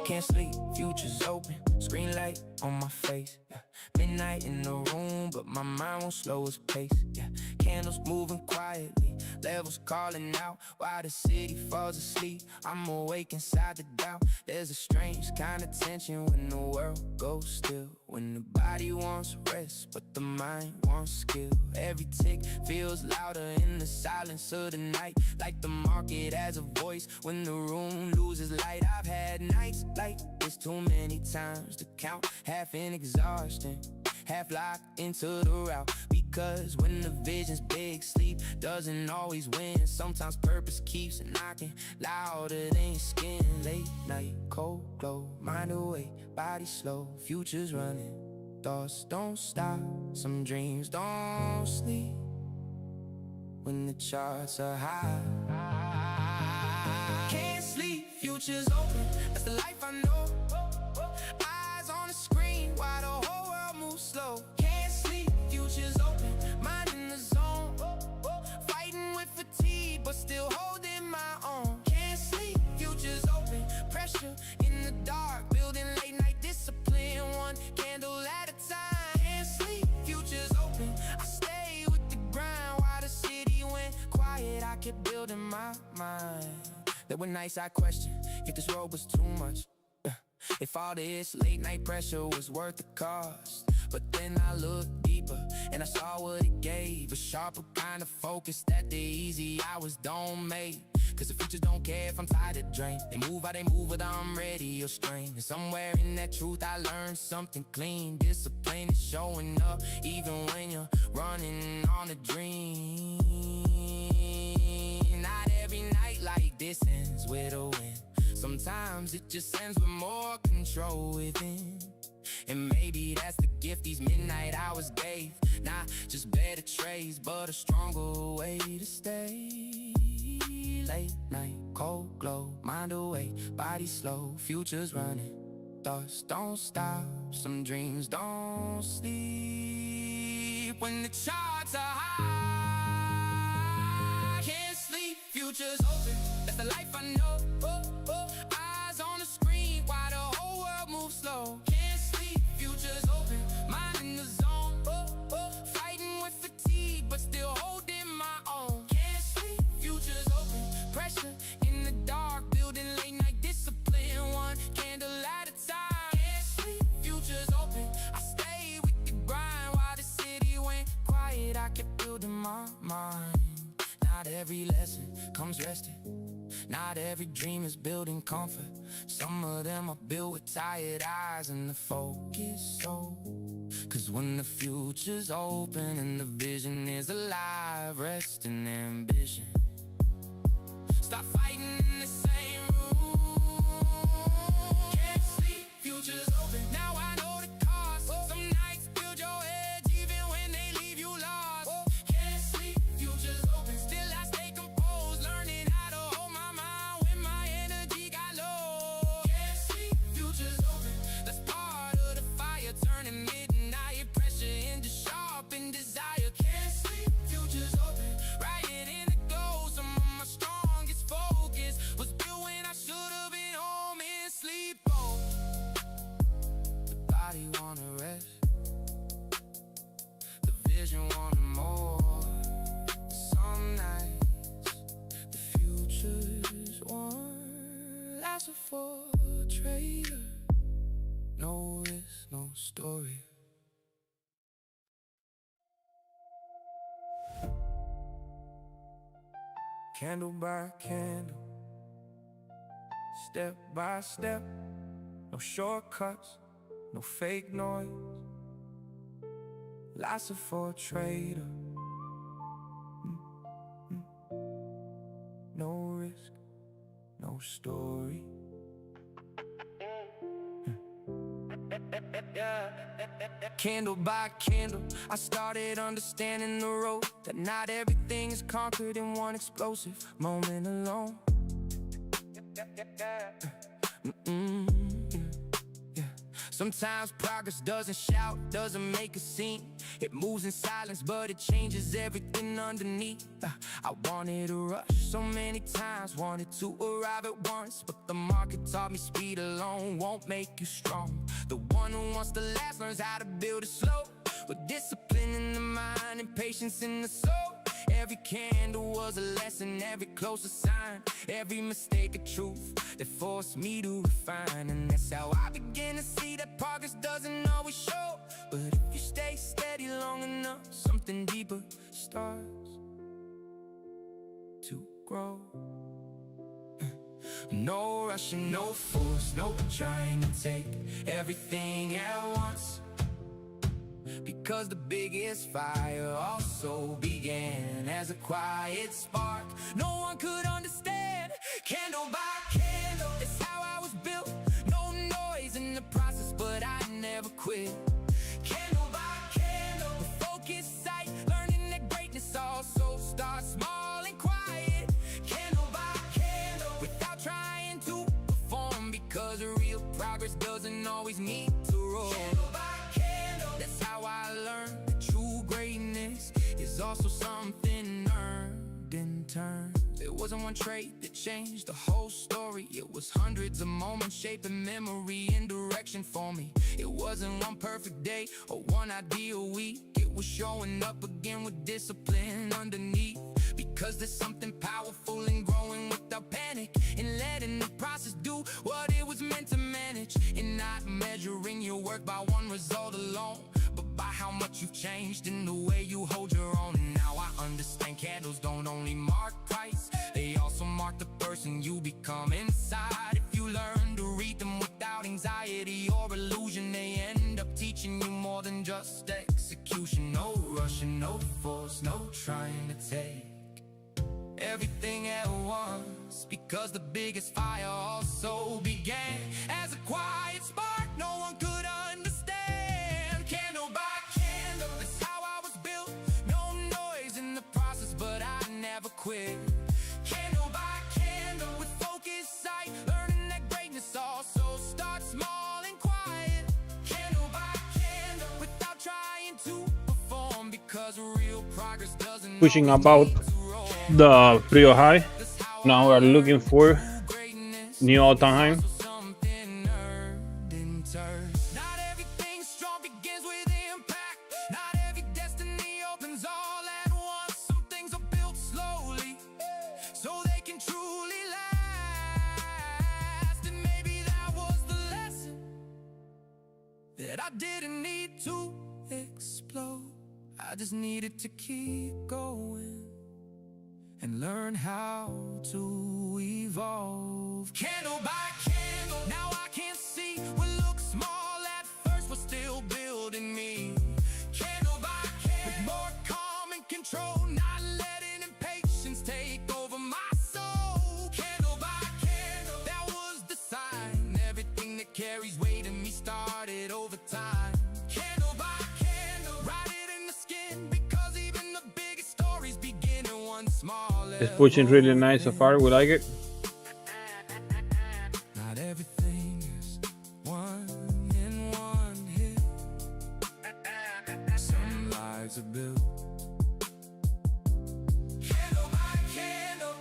Speaker 1: Can't sleep, future's open. Screen light on my face. Yeah. Midnight in the room, but my mind won't slow its pace. Yeah. Candles moving quietly, levels calling out while the city falls asleep. I'm awake inside the doubt. There's a strange kind of tension when the world goes still. When the body wants rest, but the mind wants skill. Every tick feels louder in the silence of the night, like the market has a voice when the room loses light. I've had nights like this too many times to count, half in exhaustion, half locked into the route. Because when the vision's big, sleep doesn't always win. Sometimes purpose keeps knocking louder than your skin. Late night, cold glow, mind awake, body slow, future's running. Thoughts don't stop, some dreams don't sleep when the charts are high. Can't sleep, future's open, that's the life I know. Eyes on the screen while the whole world moves slow. Can't sleep, future's open, mind in the zone. Fighting with fatigue, but still holding my own. Can't sleep, future's open, pressure in the dark, building late night discipline, one candle at a time. Can't sleep, future's open, I stay with the grind while the city went quiet. I kept building my mind. There were nights I questioned if this road was too much, if all this late night pressure was worth the cost. But then I looked deeper and I saw what it gave, a sharper kind of focus that the easy hours don't make. Cause the futures don't care if I'm tired or drained. They move how they move, whether I'm ready or strained. And somewhere in that truth I learned something clean. Discipline is showing up even when you're running on a dream. like this ends with a win. Sometimes it just ends with more control within. And maybe that's the gift these midnight hours gave. Not just better trades, but a stronger way to stay. Late night, cold glow, mind away, body slow, future's running. Thoughts don't stop, some dreams don't sleep. When the charts are high, can't sleep, future's open, that's the life I know. Eyes on the screen while the whole world moves slow. Can't sleep, future's open, mind in the zone. Fighting with fatigue, but still holding my own. Can't sleep, future's open, pressure in the dark, building late night discipline, one candle at a time. Can't sleep, future's open, I stay with the grind while the city went quiet. I kept building my mind. Not every lesson comes rested, not every dream is building comfort. Some of them are built with tired eyes and the focus soul. Cause when the future's open and the vision is alive, rest in ambition. Stop fighting in the same room. Can't sleep, future's open, now I know the cost. Some nights build your edge even when they leave you lost. Can't sleep, future's open, still I stay composed, learning how to hold my mind when my energy got low. Can't sleep, future's open, that's part of the fire, turning midnight pressure into sharpened desire. Can't sleep, future's open, riot in the glow. Some of my strongest focus was built when I should've been home in sleep. Oh, the body wanna rest, the vision wanted more. Some nights the future's one last for a trader. No risk, no story. Candle by candle, step by step, no shortcuts, no fake noise. Lots of for a trader. No risk, no story. Candle by candle, I started understanding the road, that not everything is conquered in one explosive moment alone. Sometimes progress doesn't shout, doesn't make a scene. It moves in silence, but it changes everything underneath. I wanted to rush so many times, wanted to arrive at once, but the market taught me speed alone won't make you strong. The one who wants to last learns how to build it slow, with discipline in the mind and patience in the soul. Every candle was a lesson, every close a sign, every mistake a truth that forced me to refine. And that's how I began to see that progress doesn't always show, but if you stay steady long enough, something deeper starts to grow. No rushing, no force, no trying to take everything at once, because the biggest fire also began as a quiet spark no one could understand. Candle by candle, it's how I was built. No noise in the process, but I never quit. Candle by candle, the focused sight, learning that greatness also starts small and quiet. Candle by candle, without trying to perform, because real progress doesn't always need to roar. Candle by candle, that's how I learned that true greatness is also something earned in turn. It wasn't one trait that changed the whole story. It was hundreds of moments shaping memory and direction for me. It wasn't one perfect day or one ideal week. It was showing up again with discipline underneath, because there's something powerful in growing without panic, and letting the process do what it was meant to manage, and not measuring your work by one result alone, but by how much you've changed in the way you hold your own. And now I understand candles don't only mark price, they also mark the person you become inside. If you learn to read them without anxiety or illusion, they end up teaching you more than just execution. No rushing, no force, no trying to take everything at once. once, because the biggest fire also began as a quiet spark no one could understand. Candle by candle, that's how I was built. No noise in the process, but I never quit. Candle by candle, with focused sight, learning that greatness also starts small and quiet. Candle by candle, without trying to perform, because real progress doesn't
Speaker 2: Pushing
Speaker 1: always
Speaker 2: about
Speaker 1: need to roll.
Speaker 2: the pre high.
Speaker 1: That's how
Speaker 2: Now we're looking for
Speaker 1: greatness.
Speaker 2: new all-time high.
Speaker 1: Something earned in turn. Not everything strong begins with impact. Not every destiny opens all at once. Some things are built slowly, so they can truly last. And maybe that was the lesson, that I didn't need to explode. I just needed to keep going and learn how to evolve. Candle by candle, now I can see what looks small at first was still building me. Candle by candle, with more calm and control, not letting impatience take over my soul. Candle by candle, that was the sign. Everything that carries weight in me started over time. Candle by candle, write it in the skin, because even the biggest stories begin in one small.
Speaker 2: It's pushing really nice so far. We like it.
Speaker 1: Not everything is one in one hit. Some lives are built candle by candle.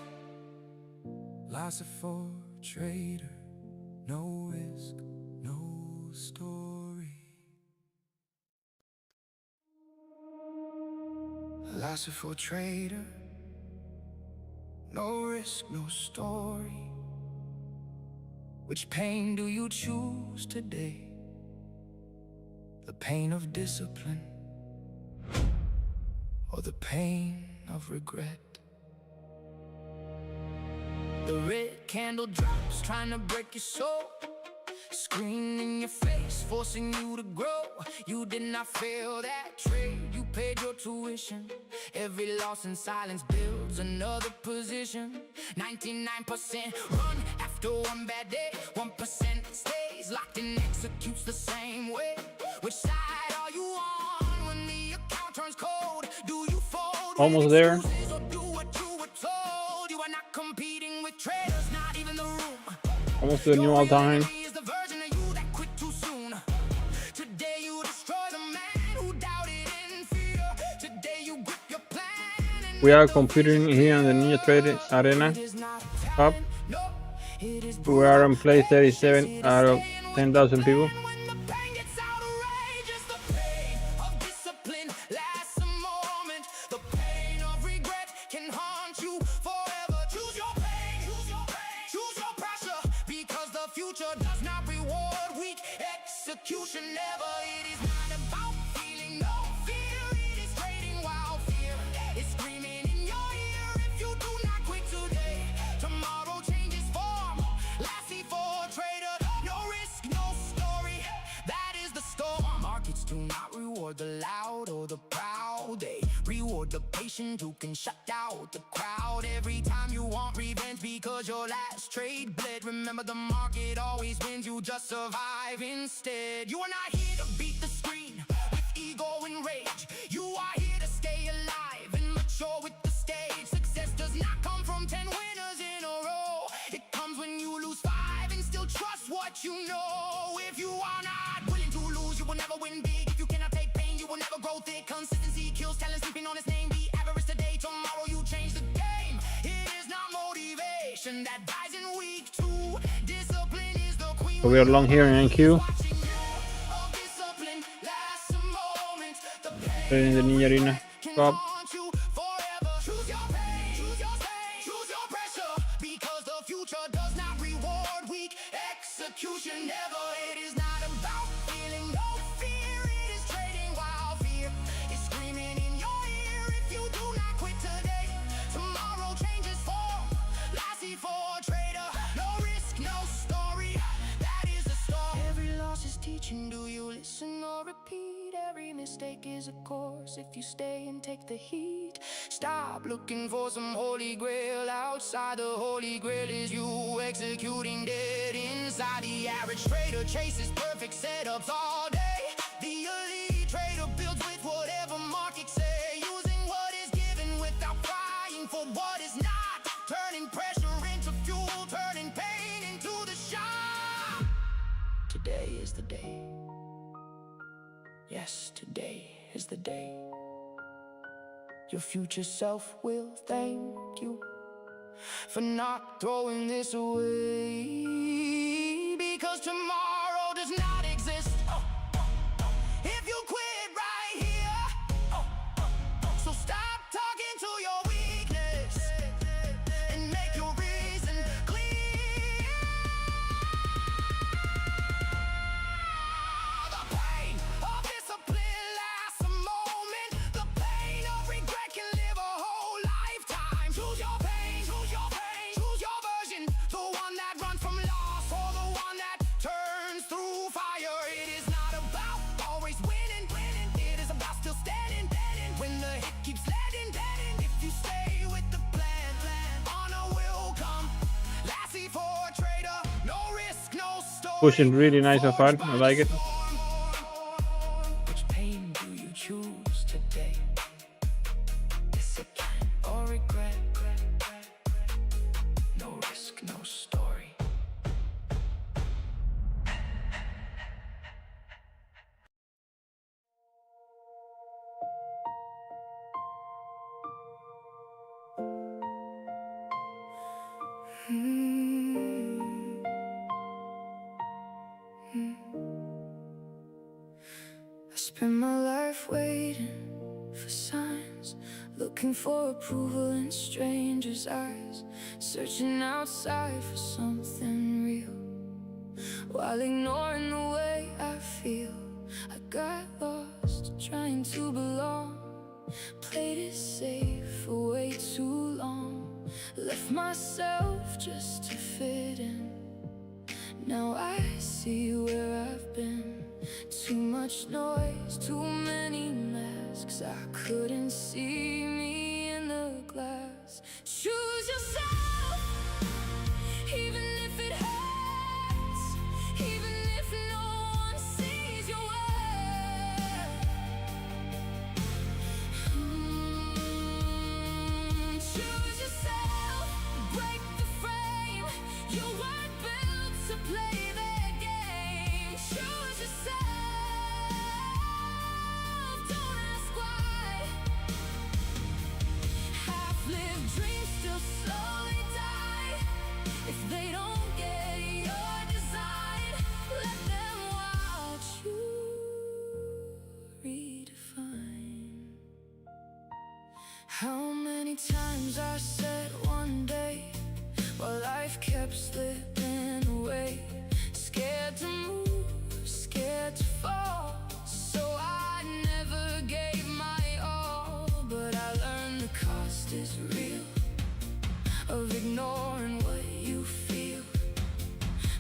Speaker 1: Lots of for trader, no risk, no story. Lots of for trader, no risk, no story. Which pain do you choose today? The pain of discipline, or the pain of regret? The red candle drops, trying to break your soul. Screen in your face, forcing you to grow. You did not fail that trade, you paid your tuition. Every loss in silence builds another position. 99% run after one bad day, 1% stays locked and executes the same way. Which side are you on when the account turns cold? Do you fold?
Speaker 2: Almost there.
Speaker 1: Or do what you were told? You are not competing with traders, not even the room.
Speaker 2: Almost to the new all-time high.
Speaker 1: Is the version of you that quit too soon. Today you destroy the man who doubted in fear. Today you grip your plan and
Speaker 2: We are competing here in the Ninja Trading Arena
Speaker 1: it is not
Speaker 2: Cup.
Speaker 1: no, it is
Speaker 2: We are in place 37 out of 10,000 people.
Speaker 1: when the pain gets outrageous. The pain of discipline lasts a moment. The pain of regret can haunt you forever. Choose your pain, choose your pain, choose your pressure, because the future does not reward weak execution. Never. It is not about feeling no fear. It is trading while fear is screaming in your ear. If you do not quit today, tomorrow changes form. Lassie for trader, no risk, no story. That is the storm. Markets do not reward the loud or the proud. They reward the patient who can shut out the crowd. Every time you want revenge because your last trade bled, remember the market always wins, you just survive instead. You are not here to beat the screen with ego and rage. You are here to stay alive and mature with the stage. Success does not come from 10 winners in a row. It comes when you lose 5 and still trust what you know. If you are not willing to lose, you will never win big. If you cannot take pain, you will never grow thick. Consistency kills talent, sleeping on its name. Be avarice today, tomorrow you change the game. It is not motivation that dies in week 2. Discipline is the queen.
Speaker 2: So we are long here in NQ.
Speaker 1: Watching you. Oh, discipline lasts a moment. The
Speaker 2: In the Ninja Arena
Speaker 1: can
Speaker 2: Cup.
Speaker 1: haunt you forever. Choose your pain, choose your pain, choose your pressure, because the future does not reward weak execution. Never. It is not about feeling no fear. It is trading while fear is screaming in your ear. If you do not quit today, tomorrow changes form. Lassie for trader, no risk, no story. That is the storm. Every loss is
Speaker 4: teaching? Do you listen or repeat? Every mistake is a course if you stay and take the heat.
Speaker 1: Stop looking for some holy grail. Outside the holy grail is you executing dead inside. The average trader chases perfect setups all day. The elite trader builds with whatever markets say, using what is given without crying for what is not, turning pressure into fuel, turning pain into the shot.
Speaker 4: Today is the day. Yes, today is the day.
Speaker 1: Your future self will thank you for not throwing this away, because tomorrow does not exist. If you quit right here, so stop talking to your weakness and make your reason clear. The pain of discipline lasts a moment. The pain of regret can live a whole lifetime. Choose your pain, choose your pain, choose your version. The one that runs from loss or the one that turns through fire. It is not about always winning, winning. It is about still standing, standing. When the hit keeps landing, landing. If you stay with the plan, honor will come. Lassie for a trader, no risk, no story.
Speaker 2: Pushing really nice and fun. I like it.
Speaker 1: Which pain do you choose today? Discipline or regret? No risk, no story.
Speaker 4: I spend my life waiting for signs, looking for approval in strangers' eyes, searching outside for something real, while ignoring the way I feel. I got lost trying to belong, played it safe for way too long, left myself just to fit in. Now I see where I've been. Too much noise, too many masks. I couldn't see me in the glass. Choose yourself, even if it hurts, even if no one sees your worth. Choose yourself, break the frame. You weren't built to play their game. Choose yourself. Don't ask why. Half-lived dreams still slowly die if they don't get your design. Let them watch you redefine. How many times I said one day, while life kept slipping away, scared to move, scared to fall, so I never gave my all. But I learned the cost is real of ignoring what you feel.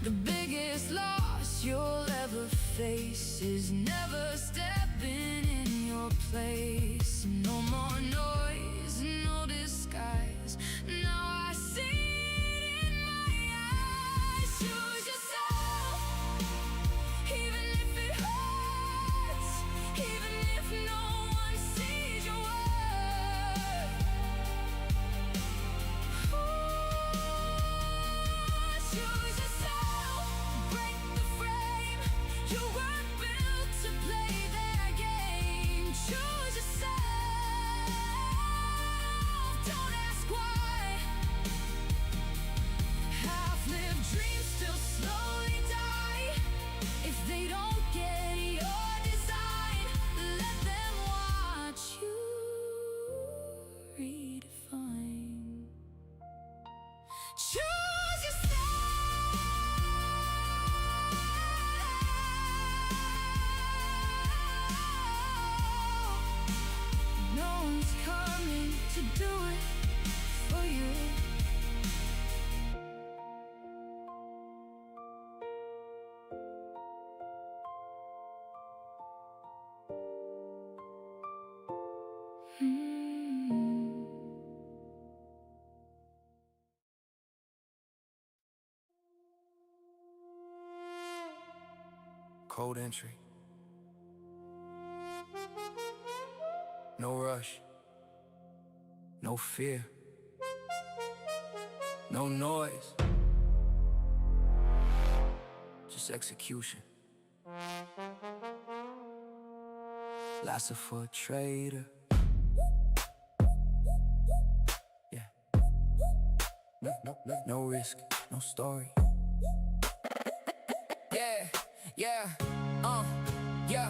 Speaker 4: The biggest loss you'll ever face is never stepping in your place. No more noise, no disguise. Now I see it in my eyes. Choose yourself, even if it hurts, even if no one sees your worth. Choose yourself, break the frame. You weren't built to play their game. Choose yourself.
Speaker 1: cold entry. No rush, no fear, no noise, just execution. Lasser for a trader. Yeah. No risk, no story. Yeah, yeah, yeah.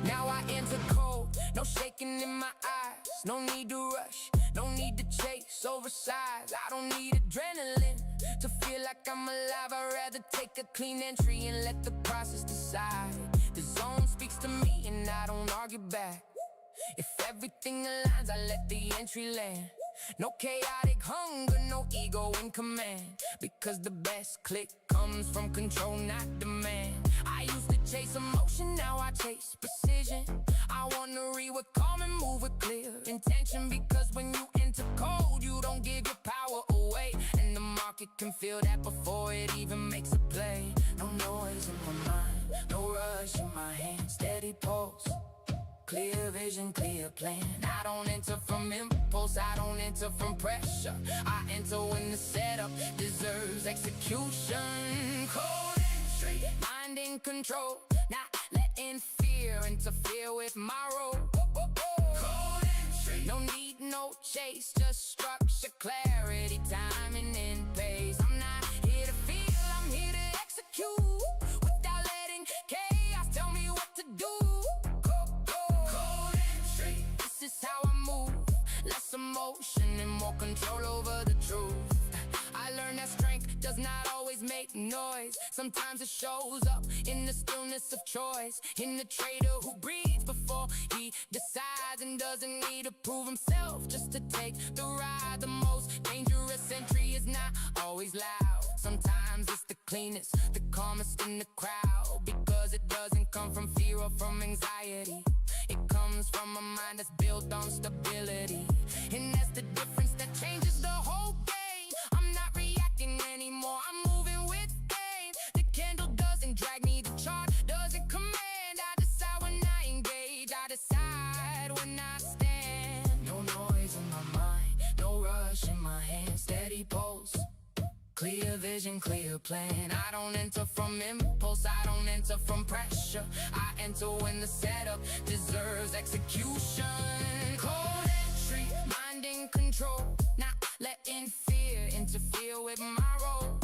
Speaker 1: Now I enter cold, no shaking in my eyes. No need to rush, no need to chase oversize. I don't need adrenaline to feel like I'm alive. I'd rather take a clean entry and let the process decide. The zone speaks to me and I don't argue back. If everything aligns, I let the entry land. No chaotic hunger, no ego in command. Because the best click comes from control, not demand. I used to chase emotion, now I chase precision. I wanna read with calm and move with clear intention. Because when you enter cold, you don't give your power away. And the market can feel that before it even makes a play. No noise in my mind, no rush in my hand. Steady pulse, clear vision, clear plan. I don't enter from impulse, I don't enter from pressure. I enter when the setup deserves execution. Cold entry, mind in control, not letting fear interfere with my role. Cold entry, no need, no chase, just structure, clarity, timing, and pace. I'm not here to feel, I'm here to execute. Without letting chaos tell me what to do. This is how I move, less emotion and more control over the truth. I learned that strength does not always make noise. Sometimes it shows up in the stillness of choice. In the trader who breathes before he decides and doesn't need to prove himself just to take the ride. The most dangerous entry is not always loud. Sometimes it's the cleanest, the calmest in the crowd. Because it doesn't come from fear or from anxiety. It comes from a mind that's built on stability. And that's the difference that changes the whole game. I'm not reacting anymore, I'm moving with aim. The candle doesn't drag me, the chart doesn't command. I decide when I engage, I decide when I stand. No noise in my mind, no rush in my hand. Steady pulse, clear vision, clear plan. I don't enter from impulse, I don't enter from pressure. I enter when the setup deserves execution. Cold entry, mind in control, not letting fear interfere with my role.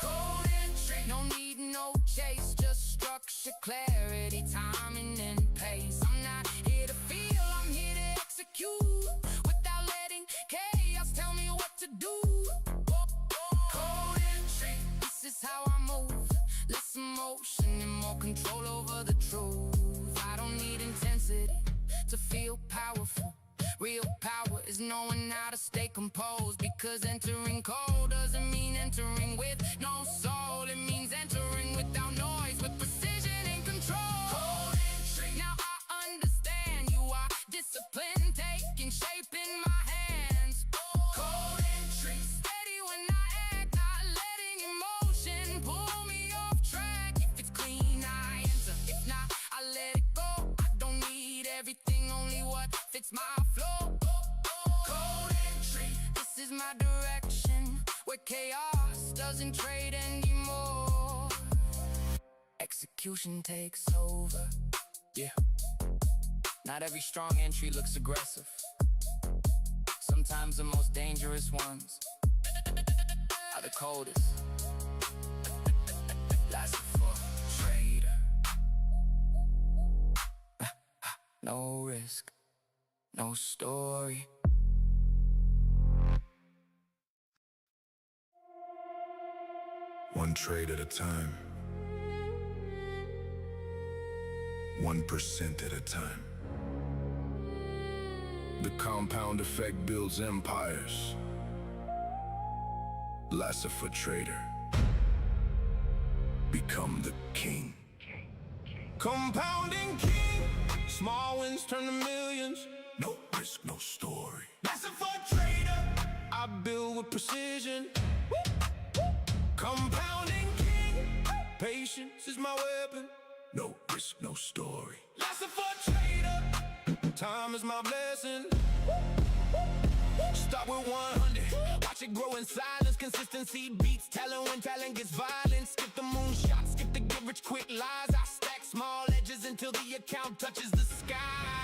Speaker 1: Cold entry, no need, no chase, just structure, clarity, timing, and pace. I'm not here to feel, I'm here to execute. Without letting chaos tell me what to do. This is how I move, less emotion and more control over the truth. I don't need intensity to feel powerful. Real power is knowing how to stay composed. Because entering cold doesn't mean entering with no soul. It means entering without noise, with precision and control. Cold entry, now I understand you are discipline taking shape in my hands. Cold entry, steady when I act, not letting emotion pull me off track. If it's clean, I enter. If not, I let it go. I don't need everything, only what fits my flow. Cold entry, this is my direction, where chaos doesn't trade anymore. Execution takes over. Yeah. Not every strong entry looks aggressive. Sometimes the most dangerous ones are the coldest. Lasser for trader. No risk, no story.
Speaker 5: One trade at a time, 1% at a time. The compound effect builds empires. Lasser for trader. Become the king.
Speaker 3: Compounding king, small wins turn to millions.
Speaker 5: No risk, no story.
Speaker 3: Lasser for trader, I build with precision. Compounding king, Patience is my weapon.
Speaker 5: No risk, no story.
Speaker 3: Life's a for trader. Time is my blessing. Start with 100. Watch it grow in silence. Consistency beats talent when talent gets violent. Skip the moonshot, skip the get rich quick lies. I stack small edges until the account touches the sky.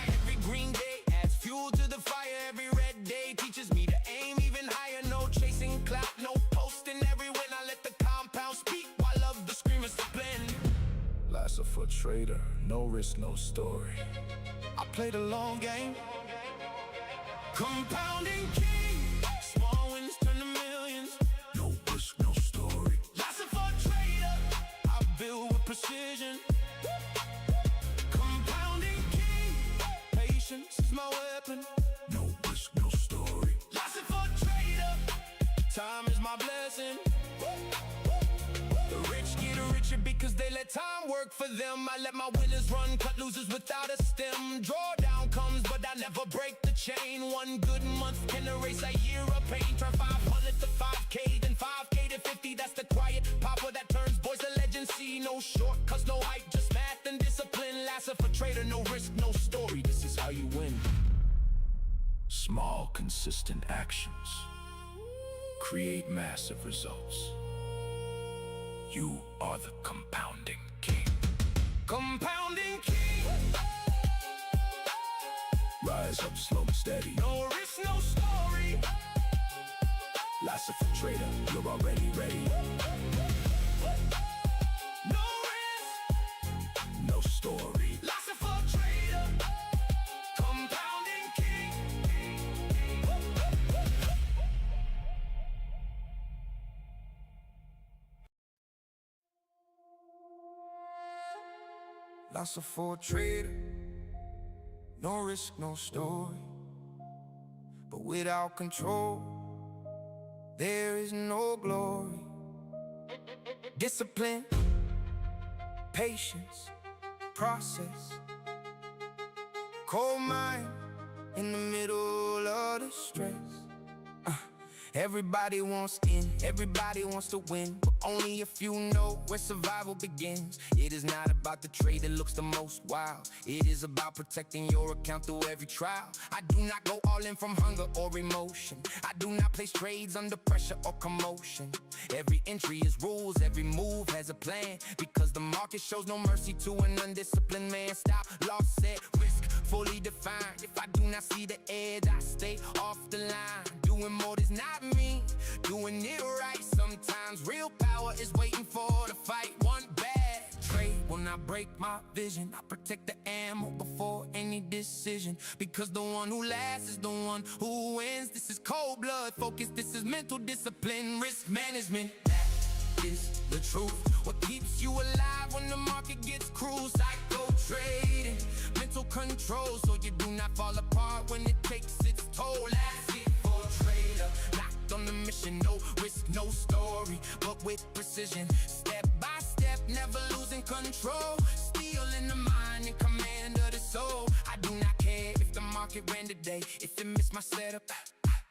Speaker 3: Every green day adds fuel to the fire. Every red day teaches me to aim even higher. No chasing clout, no posting every win. I let the compound speak while love the screamers to blend.
Speaker 5: Life's a for trader. No risk, no story.
Speaker 3: I play the long game. Compounding king. Small wins turn to millions.
Speaker 5: No risk, no story.
Speaker 3: Life's a for trader. I build with precision. Compounding king. Patience is my weapon.
Speaker 5: No risk, no story.
Speaker 3: Life's a for trader. Time is my blessing. The rich get richer because they let time work for them. I let my winners run, cut losers without a stem. Drawdown comes, but I never break the chain. One good month can erase a year of pain. Turn 500 to 5K, then 5K to 50. That's the quiet power that turns voice to legacy. No shortcuts, no hype, just math and discipline. Last for trader, no risk, no story. This is how you win.
Speaker 5: Small, consistent actions create massive results. You are the compounding king.
Speaker 3: Compounding king.
Speaker 5: Rise up slow and steady.
Speaker 3: No risk, no story.
Speaker 5: Life's a for trader. You're already ready.
Speaker 3: No risk,
Speaker 5: No story.
Speaker 3: life's a for trader. Compounding king. Life's a for trader. No risk, no story. But without control, there is no glory. Discipline, patience, process. Cold mine in the middle of the stress. Everybody wants in, everybody wants to win, but only a few know where survival begins. It is not about the trade that looks the most wild. It is about protecting your account through every trial. I do not go all in from hunger or emotion. I do not place trades under pressure or commotion. Every entry is rules, every move has a plan, because the market shows no mercy to an undisciplined man. Stop, loss, set, risk, fully defined. If I do not see the edge, I stay off the line. Doing more does not mean doing it right. Sometimes real power is waiting for the fight. One bad trade will not break my vision. I protect the ammo before any decision, because the one who lasts is the one who wins. This is cold blood focus, this is mental discipline, risk management. That is the truth. What keeps you alive when the market gets cruel? Psycho trading, mental control, so you do not fall apart when it takes its toll. That's it for a trader. Locked on the mission, no risk, no story, but with precision. Step by step, never losing control. Steel in the mind and command of the soul. I do not care if the market ran today. If it missed my setup,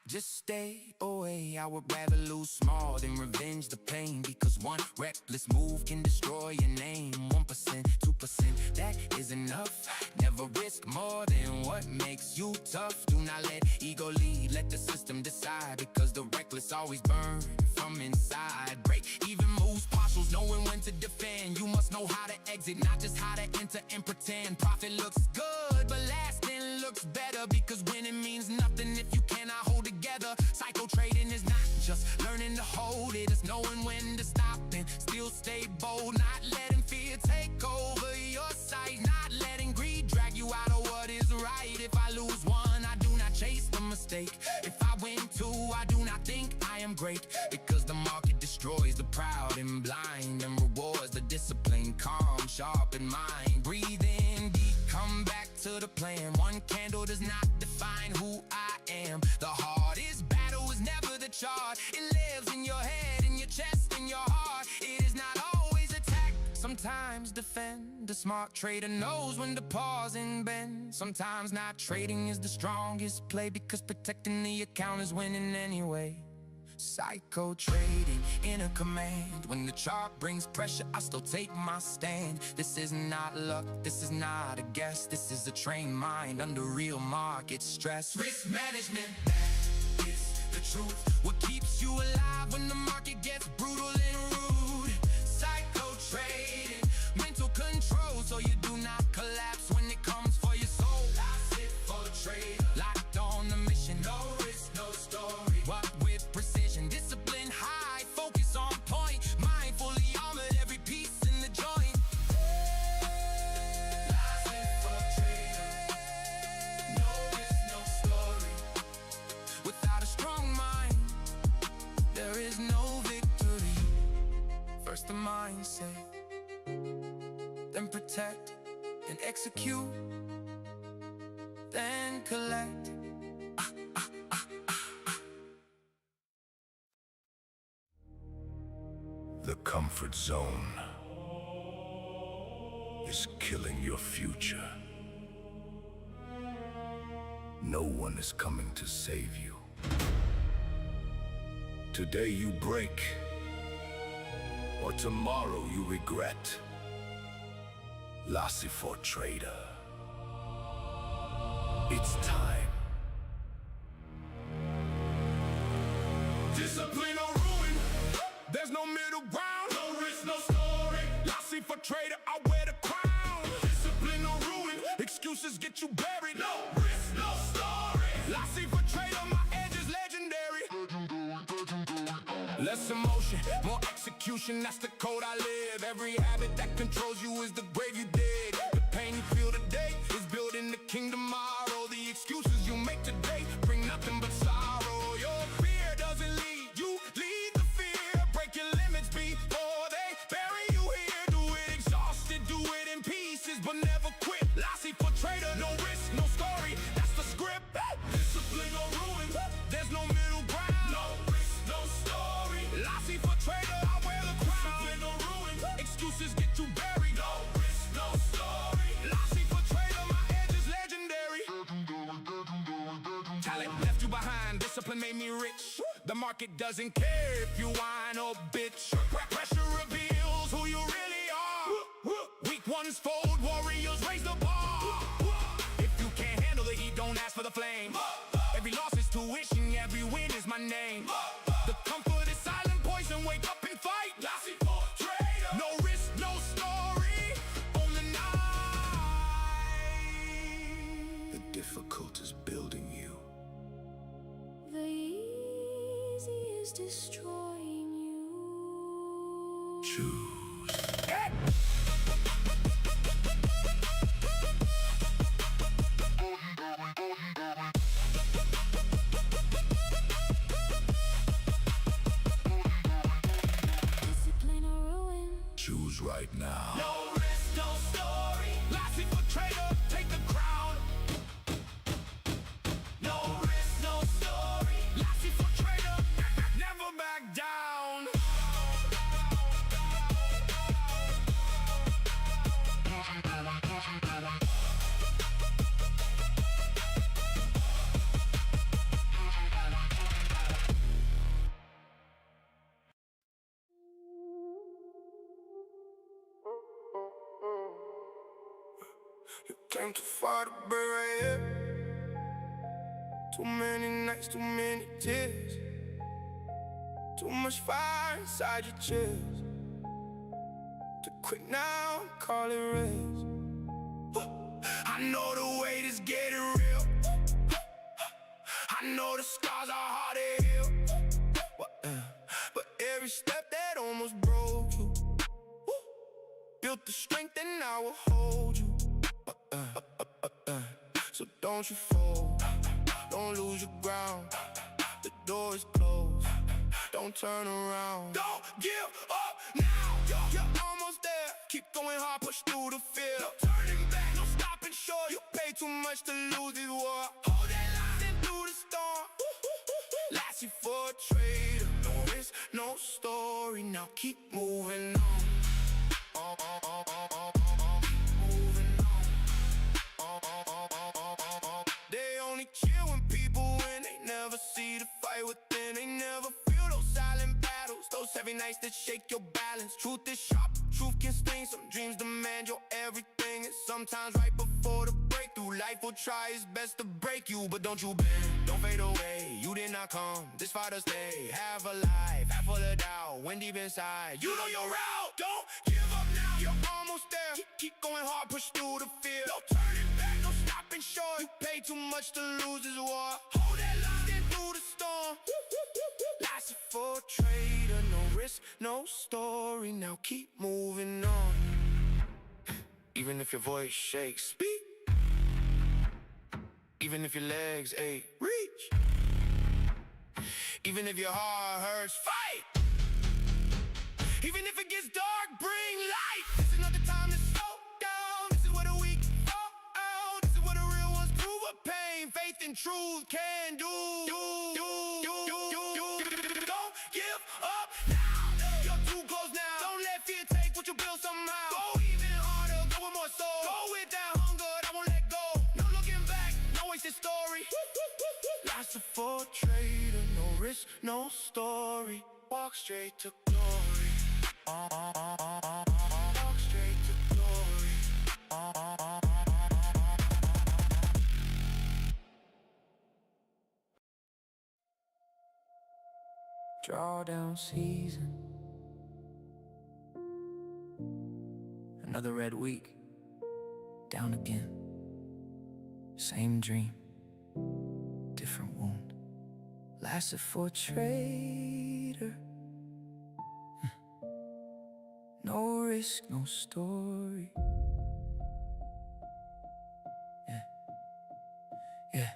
Speaker 3: just stay away. I would rather lose small than revenge the pain, because one reckless move can destroy your name. 1%, 2%, that is enough. Never risk more than what makes you tough. Do not let ego lead, let the system decide, because the reckless always burn from inside. Break even moves, partials, knowing when to defend. You must know how to exit, not just how to enter and pretend. Profit looks good, but lasting looks better, because winning means nothing if you cannot hold together. Psycho trading is not just learning to hold it, it's knowing when to stop and still stay bold. Not letting fear take over your sight, not letting greed drag you out of what is right. If I lose one, I do not chase the mistake. If I win two, I do not think I am great, because the market destroys the proud and blind, and rewards the disciplined, calm, sharp in mind. Breathe in deep, come back to the plan. One candle does not define who I am. The hardest battle is never the chart. It lives in your head, in your chest, in your heart. It is not always attack, sometimes defend. The smart trader knows when to pause and bend. Sometimes not trading is the strongest play, because protecting the account is winning anyway. Psycho trading
Speaker 1: inner command. When the chart brings pressure, I still take my stand. This is not luck, this is not a guess. This is a trained mind under real market stress. Risk management, that is the truth. What keeps you alive when the market gets brutal and rude? Psycho trading, mental control, so you do not collapse when it comes for your soul. That's it for the trader, locked on the mission. No risk, no story. What with precision, discipline high, focus on point, mindfully armored, every piece in the joint. That's it for the trader, no risk, no story. Without a strong mind, there is no victory. First the mindset, then protect, then execute, then collect.
Speaker 5: The comfort zone is killing your future. No one is coming to save you. Today you break, or tomorrow you regret. Lassie for trader. It's time.
Speaker 3: Discipline or ruin, there's no middle ground. No risk, no story. Lassie for trader, I wear the crown. Discipline or ruin, excuses get you buried. No risk, no story. Lassie for trader, my edge is legendary. Less emotion, more execution, that's the code I live. Every habit that controls you is the grave you dig. The pain you feel today is building the kingdom tomorrow. The excuses you make today bring nothing but sorrow. Your fear doesn't lead you, lead the fear. Break your limits before they bury you here. Do it exhausted, do it in pieces, but never quit. Lassie for trader, no risk, no story, that's the script. Discipline or ruin, there's no middle ground. No risk, no story. Lassie for trader, I wear the crown. Discipline or ruin, excuses get you buried. No risk, no story. Lassie for trader, my edge is legendary. Talent left you behind, discipline made me rich. The market doesn't care if you whine or bitch. Pressure reveals who you really are. Weak ones fold, warriors raise the bar. If you can't handle the heat, don't ask for the flame. Every loss is tuition, every win is my name. The comfort is silent poison, wake up and fight. Lassie for trader, no risk, no story, on the night.
Speaker 5: The difficult is building you.
Speaker 4: The easy is destroying you.
Speaker 5: Choose.
Speaker 4: Discipline or ruin.
Speaker 5: Choose right now.
Speaker 3: No risk, no story. Lassie for trader, take the crown. No risk, no story. Lassie for trader, never back down.
Speaker 1: You came too far to be right here. Too many nights, too many tears. Too much fire inside your chest to quit now, call it rest. I know the weight is getting real. I know the scars are hard to heal. But every step that almost broke you built the strength and I will hold you. So don't you fall, don't lose your ground. The door is closed, don't turn around. Don't give up now, you're almost there. Keep going hard, push through the fear. No turning back, no stopping short. You pay too much to lose this war. Hold that line and through the storm. Lassie for a trader, no risk, no story. Now keep moving on. They only chill when people win. They never see the fight within. They never feel those silent battles, those heavy nights. nights that shake your balance. Truth is sharp, truth can sting. Some dreams demand your everything. And sometimes right before the breakthrough, life will try its best to break you. But don't you bend, don't fade away. You did not come this far to stay. Have a life, half full of doubt. When deep inside, you know your route. Don't give up now, you're almost there. Keep going hard, push through the fear. No turning back, no stopping short. You pay too much to lose this war. Hold that line, stand through the storm. Life's for a trader, no risk, no story. Now keep moving on. Even if your voice shakes, speak. Even if your legs ache, reach. Even if your heart hurts, fight. Even if it gets dark, bring light. This is not the time to slow down. This is what the weak fall out. This is what the real ones prove of pain. Faith and truth can do. Don't give up now. You're too close now. Don't let fear take what you build somehow. Go even harder, go with more soul. Go with that hunger, I won't let go. No looking back, no wasted story. Life's a for trader, no risk, no story. Walk straight to glory. Walk straight to glory. Drawdown season. Another red week. Down again. Same dream. Different wound. Lasted for a trader. No risk, no story. Yeah.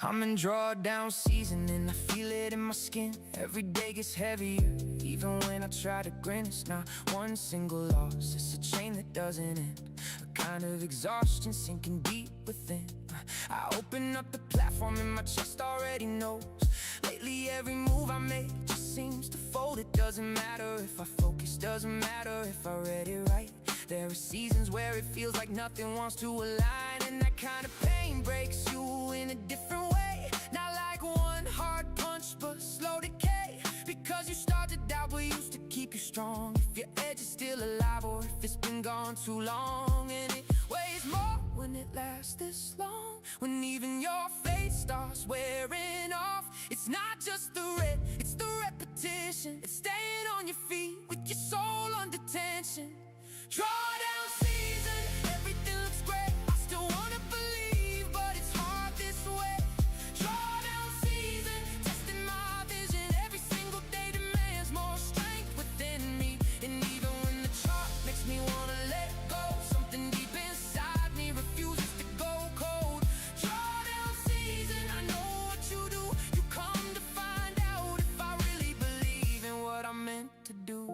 Speaker 1: I'm in drawdown season and I feel it in my skin. Every day gets heavier, even when I try to grin. It's not one single loss, it's a chain that doesn't end. A kind of exhaustion sinking deep within. I open up the platform and my chest already knows. Lately every move I make just seems to fold. It doesn't matter if I focus, doesn't matter if I read it right. There are seasons where it feels like nothing wants to align, and that kind of pain breaks you in a different way. Not like one hard punch, but slow decay. Because you start to doubt what used to keep you strong. If your edge is still alive or if it's been gone too long. And it weighs more when it lasts this long. When even your faith starts wearing off. It's not just the red, it's the repetition. It's staying on your feet with your soul under tension. Drawdown season, everything looks great. I still wanna believe, but it's hard this way. Drawdown season, testing my vision. Every single day demands more strength within me. And even when the chart makes me wanna let go, something deep inside me refuses to go cold. Drawdown season, I know what you do. You come to find out if I really believe in what I'm meant to do.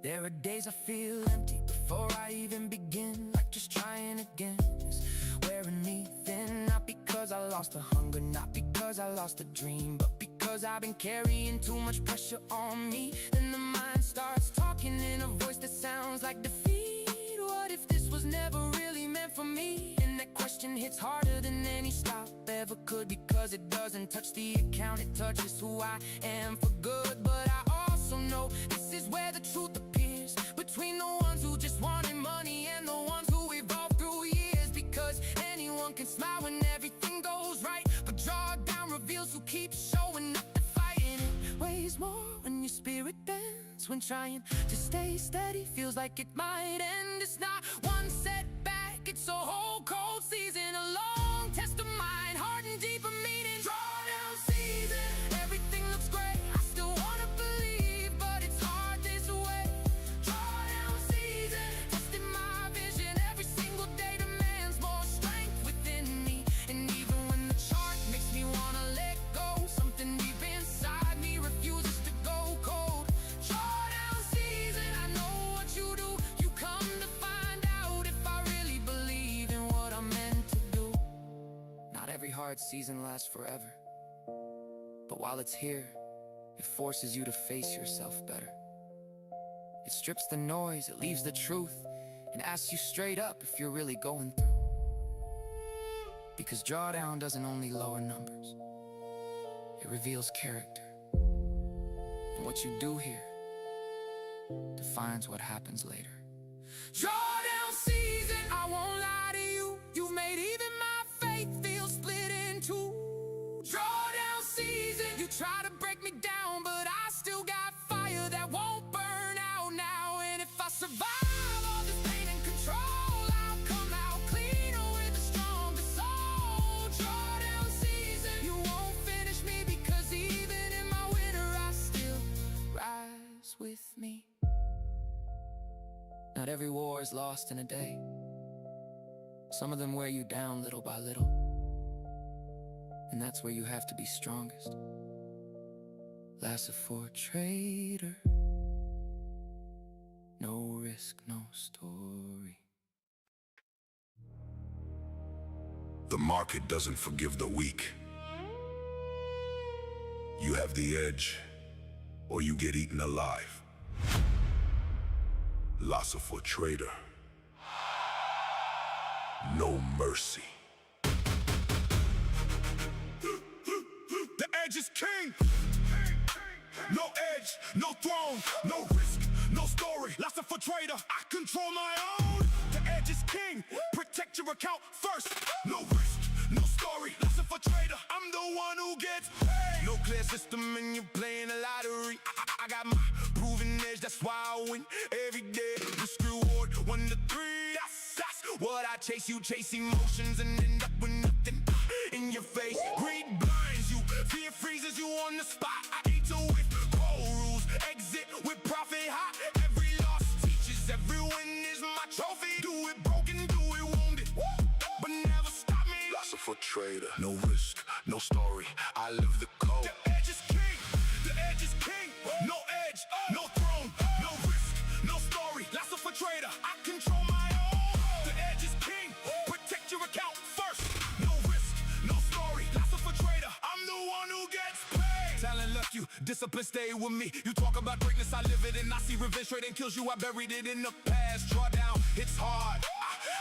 Speaker 1: There are days I feel empty before I even begin. Like just trying again is wearing me thin. Not because I lost the hunger, not because I lost the dream, but because I've been carrying too much pressure on me. Then the mind starts talking in a voice that sounds like defeat. What if this was never really meant for me? And that question hits harder than any stop ever could. Because it doesn't touch the account, it touches who I am for good. But I also know this is where the truth appears, between the ones who just wanted money and the ones who evolved through years. Because anyone can smile when everything goes right, but drawdown reveals who keeps showing up to fight. And it weighs more when your spirit bends, when trying to stay steady feels like it might end. It's not one setback, it's a whole cold season. A long test of mind, hard and deep of meaning. Drawdown season, everything looks great. I still wanna believe, but it's hard this way. Drawdown season, testing my vision. Every single day demands more strength within me. And even when the chart makes me wanna let go, something deep inside me refuses to go cold. Drawdown season, I know what you do. You come to find out if I really believe in what I'm meant to do. Not every hard season lasts forever, but while it's here, it forces you to face yourself better. It strips the noise, it leaves the truth, and asks you straight up if you're really going through. Because drawdown doesn't only lower numbers, it reveals character. what you do here defines what happens later. Drawdown season, I won't lie to you. You've made even my faith feel split in two. Drawdown season, you try to break me down, but I still got fire that won't burn out now. And if I survive all this pain and control, I'll come out cleaner with a stronger soul. Drawdown season, you won't finish me, because even in my winter I still rise with me. Not every war is lost in a day. Some of them wear you down little by little, and that's where you have to be strongest. Last for a trader, no risk, no story.
Speaker 5: The market doesn't forgive the weak. You have the edge, or you get eaten alive. Loss for a trader, no mercy. The edge is king. No edge, no throne, no risk, no story. Loss for trader, I control my own. The edge is king. Protect your account first. No risk, no story. Loss for trader, I'm the one who gets paid. No clear system and you're playing a lottery. I got my proven edge, that's why I win every day. Risk reward 1 to 3. That's what I chase. You chase emotions and end up with nothing in your face. Greed blinds you, fear freezes you on the spot. I eat to with cold rules, exit with profit high. Every loss teaches, every win is my trophy. Do it broken, do it wounded, but never stop me. Loss for trader, no risk, no story. I live the code. The edge is king. The edge is king. No edge, no throne, no risk, no story. Loss for trader, I control my own. The edge is king. Protect your account first. No risk, no story. Loss for trader, I'm the one who gets paid. Talent left you, discipline stay with me. You talk about greatness, I live it, and I see revenge trading kills you. I buried it in the past. Drawdown, it's hard.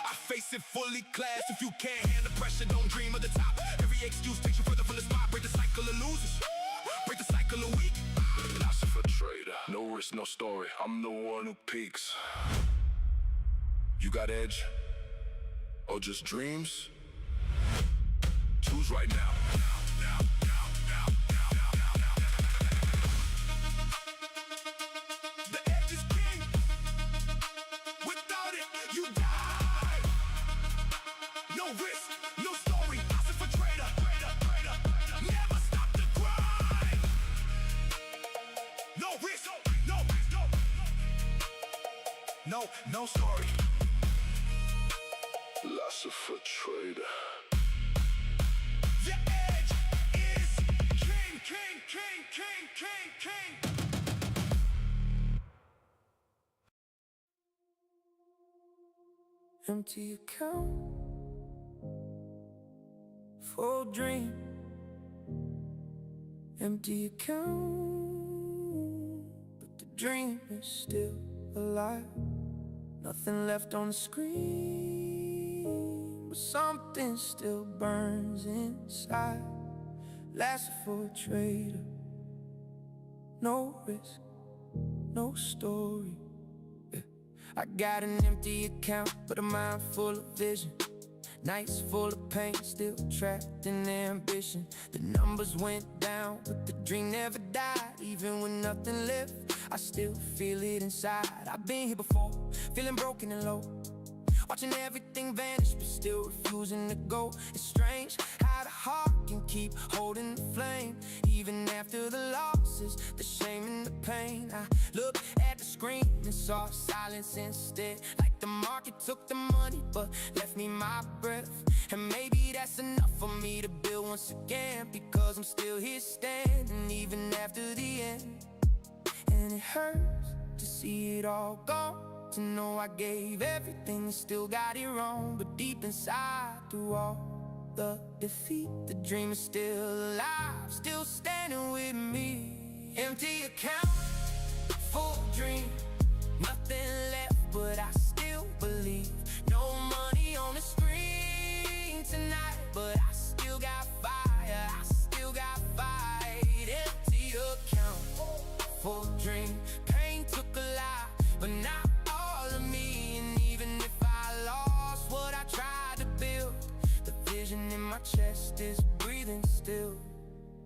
Speaker 5: I face it fully class. If you can't handle the pressure, don't dream of the top. Every excuse takes you further from the spot. Break the cycle of losers, break the cycle of weak. Loss for trader, no risk, no story. I'm the one who peaks. You got edge, or just dreams? Choose right now. The edge is king. Without it, you die. No risk, no story. Loss for trader. Never stop the grind. No risk, no story. Loss for trader. The edge is king.
Speaker 1: Empty account, full dream. Empty account, but the dream is still alive. Nothing left on the screen, but something still burns inside. Last for a trader, no risk, no story. I got an empty account, but a mind full of vision. Nights full of pain, still trapped in ambition. The numbers went down, but the dream never died. Even when nothing left, I still feel it inside. I've been here before, feeling broken and low, watching everything vanish, but still refusing to go. It's strange how the heart can keep holding the flame, even after the losses, the shame and the pain. I looked at the screen and saw silence instead, like the market took the money but left me my breath. And maybe that's enough for me to build once again, because I'm still here standing even after the end. And it hurts to see it all gone, to know I gave everything and still got it wrong. But deep inside, through all the defeat, the dream is still alive, still standing with me. Empty account, full dream, nothing left, but I still believe. No money on the screen tonight, but I still got fire, I still got fight. Empty account, full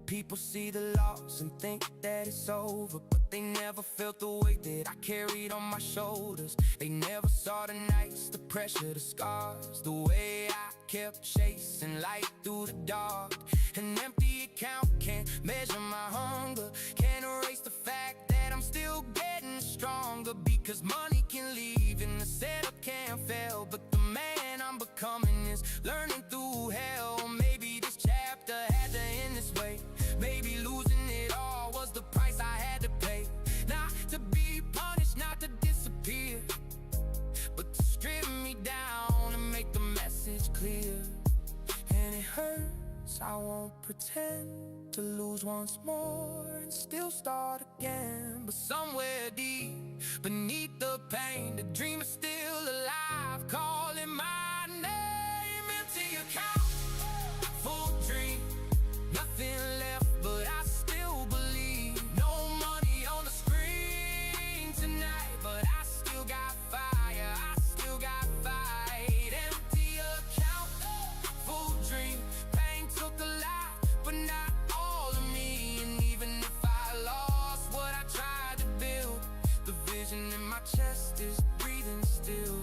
Speaker 1: people see the loss and think that it's over, but they never felt the weight that I carried on my shoulders. They never saw the nights, the pressure, the scars, the way I kept chasing light through the dark. An empty account can't measure my hunger, can't erase the fact that I'm still getting stronger. Because money can leave and the setup can't fail, but the man I'm becoming is learning through hell. Maybe this chapter had to end this way. Maybe losing it all was the price I had to pay. Not to be punished, not to disappear, but to strip me down and make the message clear. And it hurts, I won't pretend to lose once more and still start again. But somewhere deep beneath the pain, the dream is still alive, calling my name. Empty account, full dream, nothing left, but I still believe. No money on the screen tonight, but I still got fire, I still got fight. Empty account, full dream, pain took a lot, but not all of me. And even if I lost what I tried to build, the vision in my chest is breathing still.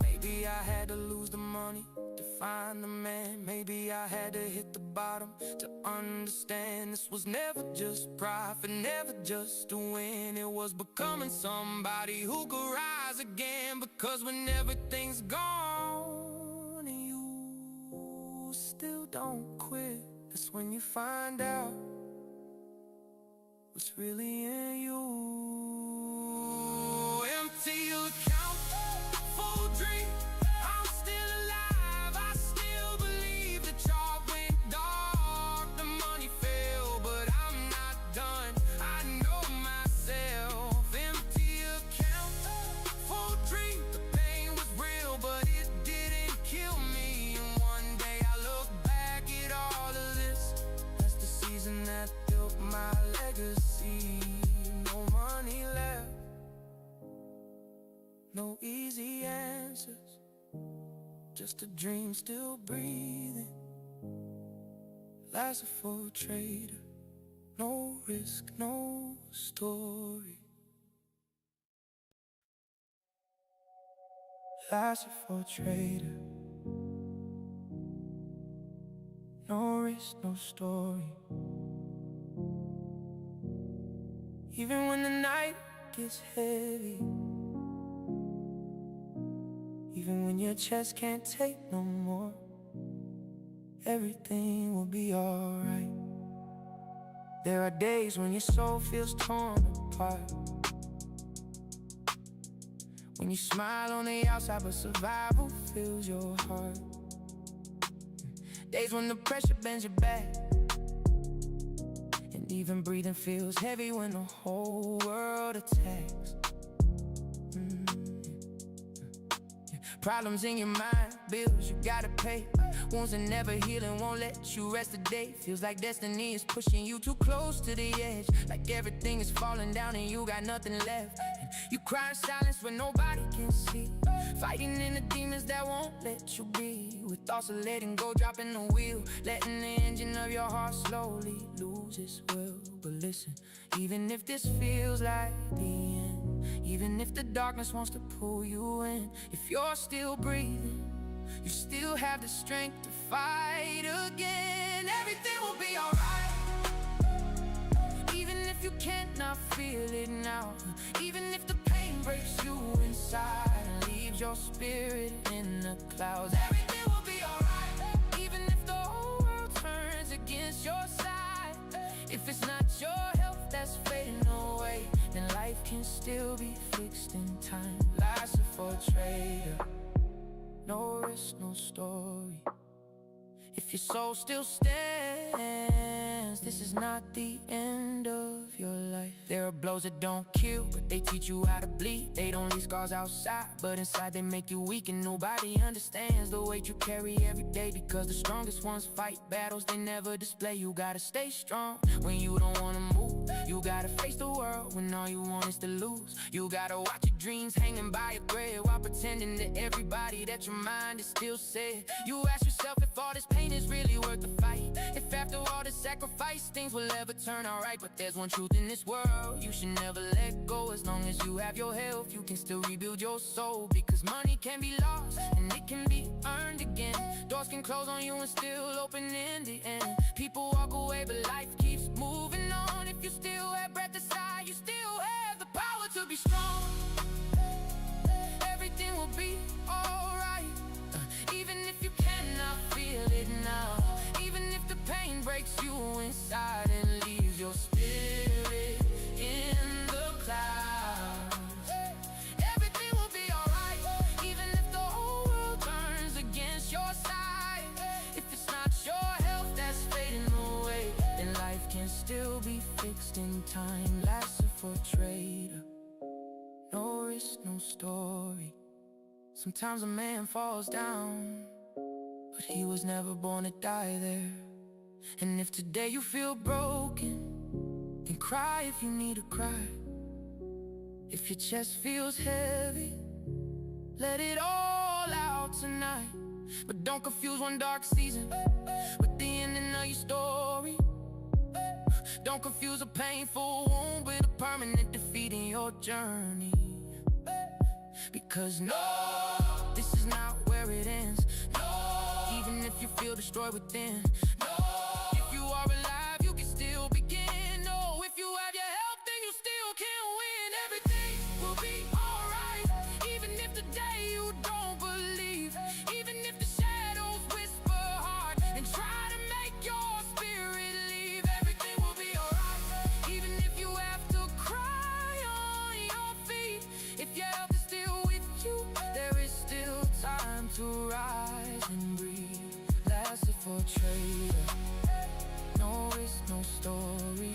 Speaker 1: Maybe I had to lose the money to find the man. Maybe I had to hit the bottom to understand this was never just profit, never just to win. It was becoming somebody who could rise again. Because when everything's gone and you still don't quit, that's when you find out what's really in you. Empty account, full dream, I'm still alive, I still believe. The chart went dark, the money fell, but I'm not done, I know myself. Empty account, full dream, the pain was real, but it didn't kill me. And one day I look back at all of this, that's the season that built my legacy. No money left, no easy answers, just a dream still breathing. Life's a full trader, no risk, no story. Life's a full trader, no risk, no story. Even when the night gets heavy, even when your chest can't take no more, everything will be alright. There are days when your soul feels torn apart, when you smile on the outside but survival fills your heart. Days when the pressure bends your back, and even breathing feels heavy when the whole world attacks. Problems in your mind, bills you gotta pay, wounds that never heal and won't let you rest a day. Feels like destiny is pushing you too close to the edge, like everything is falling down and you got nothing left. And you cry in silence when nobody can see, fighting in the demons that won't let you be. With thoughts of letting go, dropping the wheel, letting the engine of your heart slowly lose its will. But listen, even if this feels like the end, even if the darkness wants to pull you in, if you're still breathing, you still have the strength to fight again. Everything will be alright, even if you cannot feel it now, even if the pain breaks you inside and leaves your spirit in the clouds. Everything will be alright, even if the whole world turns against your side. If it's not your health that's fading away, then life can still be fixed in time. Life's a full trader, no risk, no story. If your soul still stands, this is not the end of your life. There are blows that don't kill, but they teach you how to bleed. They don't leave scars outside, but inside they make you weak. And nobody understands the weight you carry every day, because the strongest ones fight battles they never display. You gotta stay strong when you don't wanna move. You gotta face the world when all you want is to lose. You gotta watch your dreams hanging by a thread while pretending to everybody that your mind is still set. You ask yourself if all this pain is really worth the fight. If after all this sacrifice things will ever turn alright. But there's one truth in this world, you should never let go. As long as you have your health, you can still rebuild your soul. Because money can be lost and it can be earned again. Doors can close on you and still open in the end. People walk away but life keeps moving on. If you still have breath aside, you still have the power to be strong. Everything will be alright, even if you cannot feel it now. Even if the pain breaks you inside and leaves your spirit in the clouds. Everything will be alright, even if the whole world turns against your side. If it's not your health that's fading away, then life can still be fixed in time. Lasts for a trader, no risk, no story. Sometimes a man falls down, but he was never born to die there. And if today you feel broken, then cry if you need to cry. If your chest feels heavy, let it all out tonight. But don't confuse one dark season with the ending of your story. Don't confuse a painful wound with a permanent defeat in your journey. Because no, this is not where it ends. No, even if you feel destroyed within. No, if you are alive, you can still begin. No, if you have your health, then you still can win. Everything will be alright, even if today you don't believe. Even if the shadows whisper hard and try to make your spirit leave. Everything will be alright, even if you have to cry on your feet. If your health is still with you, there is still time to rise and breathe. That's it for a trader. No risk, no story.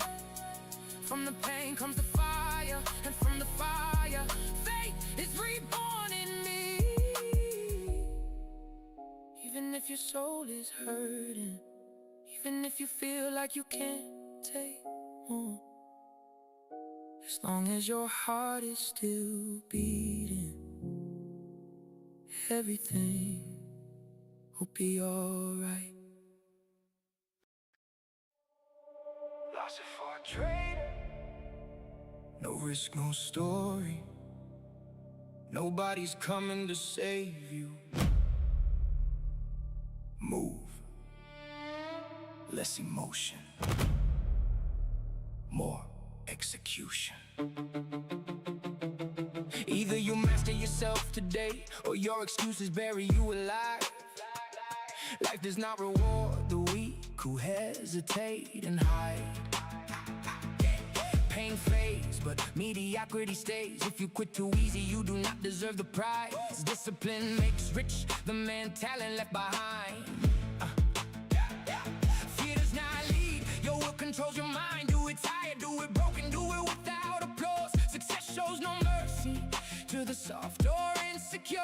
Speaker 1: From the pain comes the fire, and from the fire, faith is reborn in me. Even if your soul is hurting, even if you feel like you can't take more, as long as your heart is still beating, everything will be alright.
Speaker 3: Lost it for a trader. No risk, no story. Nobody's coming to save you. Move. Less emotion, more execution. Either you master yourself today, or your excuses bury you alive. Life does not reward the weak who hesitate and hide. Pain fades, but mediocrity stays. If you quit too easy, you do not deserve the prize. Discipline makes rich the man talent left behind. Fear does not lead, your will controls your mind. Do it tired, do it broken, do it without applause. Success shows no mercy to the soft or insecure.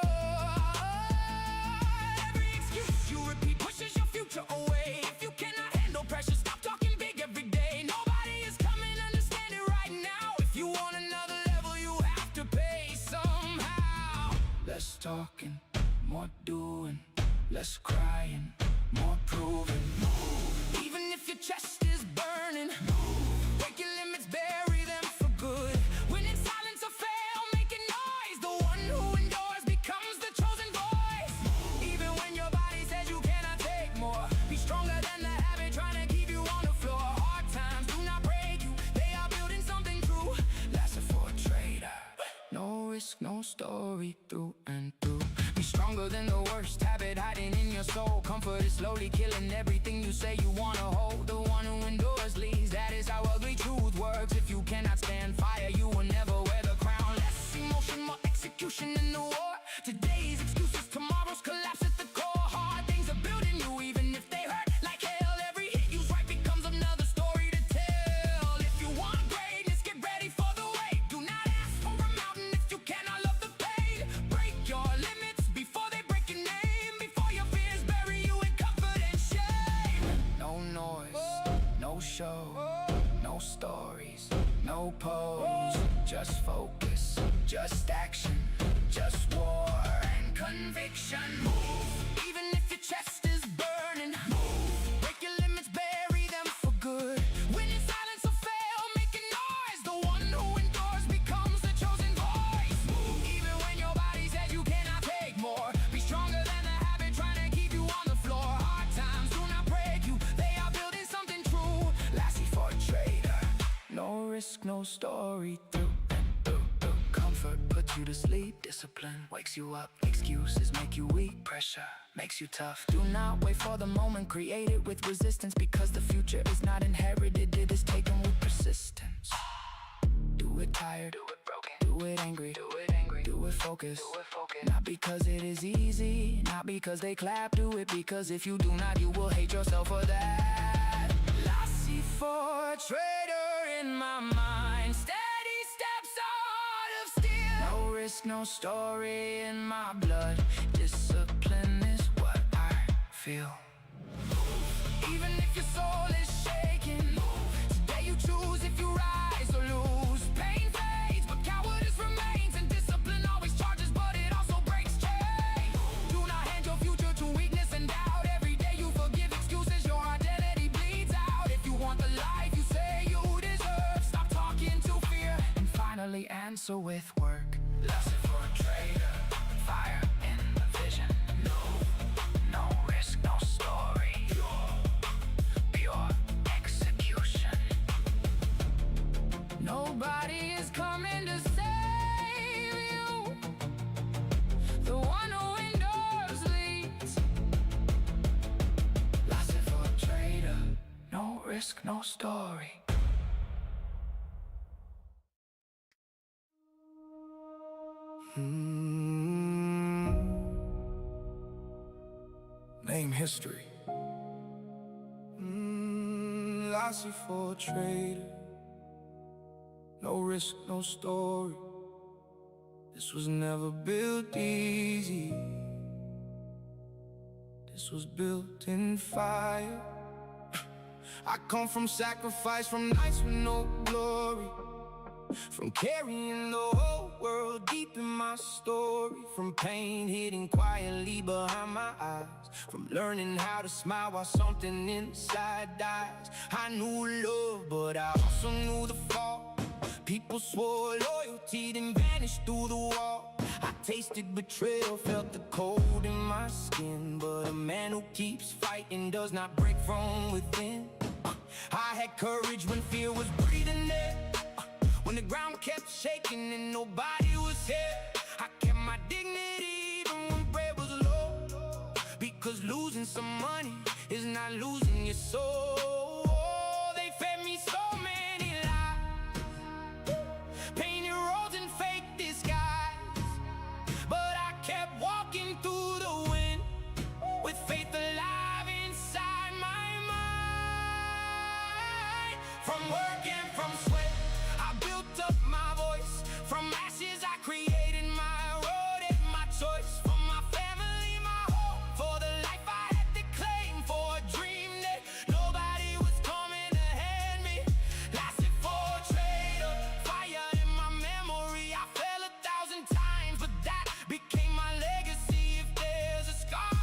Speaker 3: Every excuse you repeat pushes your future away. If you cannot handle pressure, stop talking big every day. Nobody is coming, understand it right now. If you want another level, you have to pay somehow. Less talking, more doing. Less crying, more proving. Even if your chest is burning, break your limits, bury them for good. When in silence or fail, making noise. The one who endures becomes the chosen voice. Even when your body says you cannot take more, be stronger than the habit trying to keep you on the floor. Hard times do not break you, they are building something true. Lasting for a trader. No risk, no story, through and through. Be stronger than the worst habit hiding in your soul. Comfort is slowly killing everything you say you wanna hold. The one who endures leads, that is how ugly truth works. If you cannot stand fire, you will never wear the crown. Less emotion, more execution in the war. Today's excuses, tomorrow's collapse at the core. Hard things are building you, even if they hurt like hell. Every hit you strike becomes another story to tell. If you want greatness, get ready for the wait. Do not ask for a mountain if you cannot love the pain. Break your limits before they break your name. Before your fears bury you in comfort and shame. No noise, no show, no stories.
Speaker 1: just focus, just action, just war and conviction. Move, even if your chest is burning. Move, break your limits, bury them for good. When in silence or fail, making noise. The one who endures becomes the chosen voice. Move, even when your body says you cannot take more. Be stronger than the habit trying to keep you on the floor. Hard times do not break you, they are building something true. Lassie for a trader, no risk, no story. Through comfort puts you to sleep. Discipline wakes you up. Excuses make you weak. Pressure makes you tough. Do not wait for the moment, create it with resistance. Because the future is not inherited, it is taken with persistence. Do it tired, do it broken, do it angry, do it angry, do it focused, do it focused. Not because it is easy, not because they clap. Do it because if you do not, you will hate yourself for that. Lassie for a trader in my mind. Steady steps out of steel. No risk, no story in my blood. Discipline is what I feel. Even if your soul is shaking, today you choose if you rise or lose. Pain fades, but cowardice remains. And discipline always charges, but it also breaks chains. Do not hand your future to weakness and doubt. Every day you forgive excuses, your identity bleeds out. If you want the life you say you deserve, stop talking to fear and finally answer with work. Lassie for a trader, fire in the vision. No risk, no story. Pure execution. Nobody is coming to save you. The one who endures leads. Lassie for a trader, no risk, no story. Name history. Lassie for a trader, no risk, no story. This was never built easy. This was built in fire. I come from sacrifice, from nights with no glory. From carrying the whole world deep in my story. From pain hidden quietly behind my eyes. From learning how to smile while something inside dies. I knew love, but I also knew the fall. People swore loyalty, then vanished through the wall. I tasted betrayal, felt the cold in my skin. But a man who keeps fighting does not break from within. I had courage when fear was breathing in. When the ground kept shaking and nobody was here, I kept my dignity even when bread was low. Because losing some money is not losing your soul. They fed me so many lies, painted roads and fake disguise. But I kept walking through the wind with faith alive inside my mind. From work and from sweat, up my voice. From ashes I created my road and my choice. For my family, my hope, for the life I had to claim. For a dream that nobody was coming to hand me. Lassie for a trader, fire in my memory. I fell 1,000 times, but that became my legacy. If there's a scar,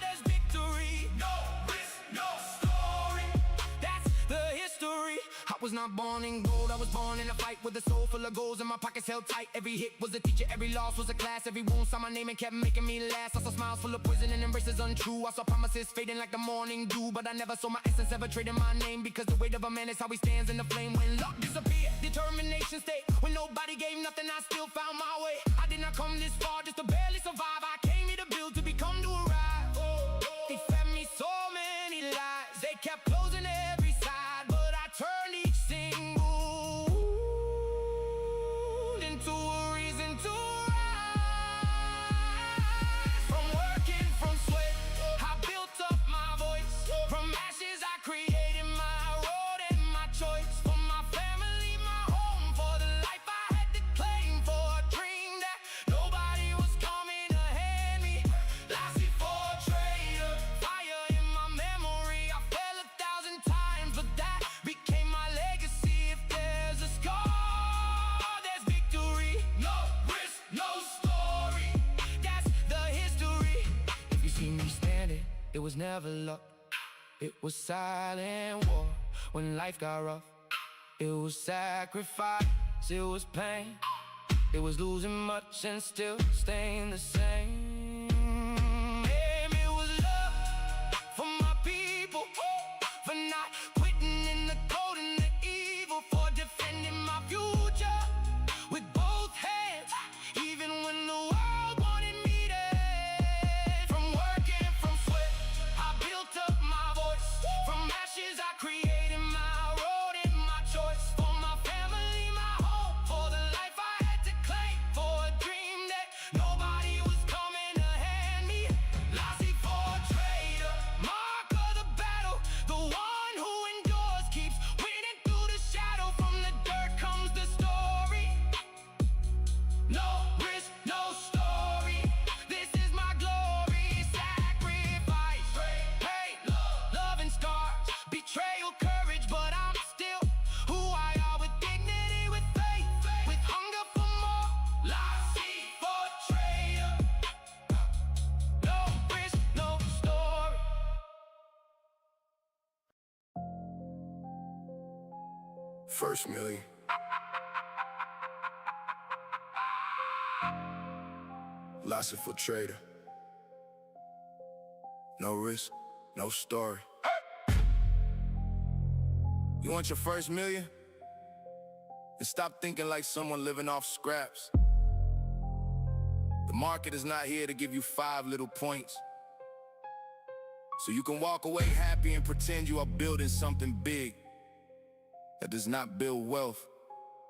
Speaker 1: there's victory. No risk, no story. That's the history. I was not born in gold, I was born in a fight with a soul full of goals and my pockets held tight. Every hit was a teacher, every loss was a class. Every wound saw my name and kept making me last. I saw smiles full of poison and embraces untrue. I saw promises fading like the morning dew. But I never saw my essence, ever trading my name. Because the weight of a man is how he stands in the flame. When luck disappeared, determination stayed. When nobody gave nothing, I still found my way. I did not come this far just to barely survive. I came here to build, to become, to arrive. They fed me so many lies, they kept closing every side. But I turned each single into a reason to rise. From working, from sweat, I built up my voice. From ashes I created my road and my choice. For my family, my home, for the life I had to claim. For a dream that nobody was coming It was never luck, it was silent war. When life got rough, it was sacrifice, it was pain. It was losing much and still staying the same. It was love for my people, for not quitting in the cold and the evil, for defending my future with both hands, even when the world wanted me dead. From work and from sweat, I built up my voice. From ashes, I created my road and my choice. For my family, my hope, for the life I had to claim, for a dream that nobody was coming to hand me. Lossy for a traitor, mark of the battle, the one who endures, keeps winning through the shadow. From the dirt comes the story. No risk, no story. This is my glory. Sacrifice, pain, love and scars, betrayal, courage, but I'm still who I are, with dignity, with faith, with hunger for more. Lossy for traitor. No risk, no story.
Speaker 5: First million. Lots of for trader. No risk, no story. You want your first million? Then stop thinking like someone living off scraps. The market is not here to give you 5 little points, so you can walk away happy and pretend you are building something big. That does not build wealth,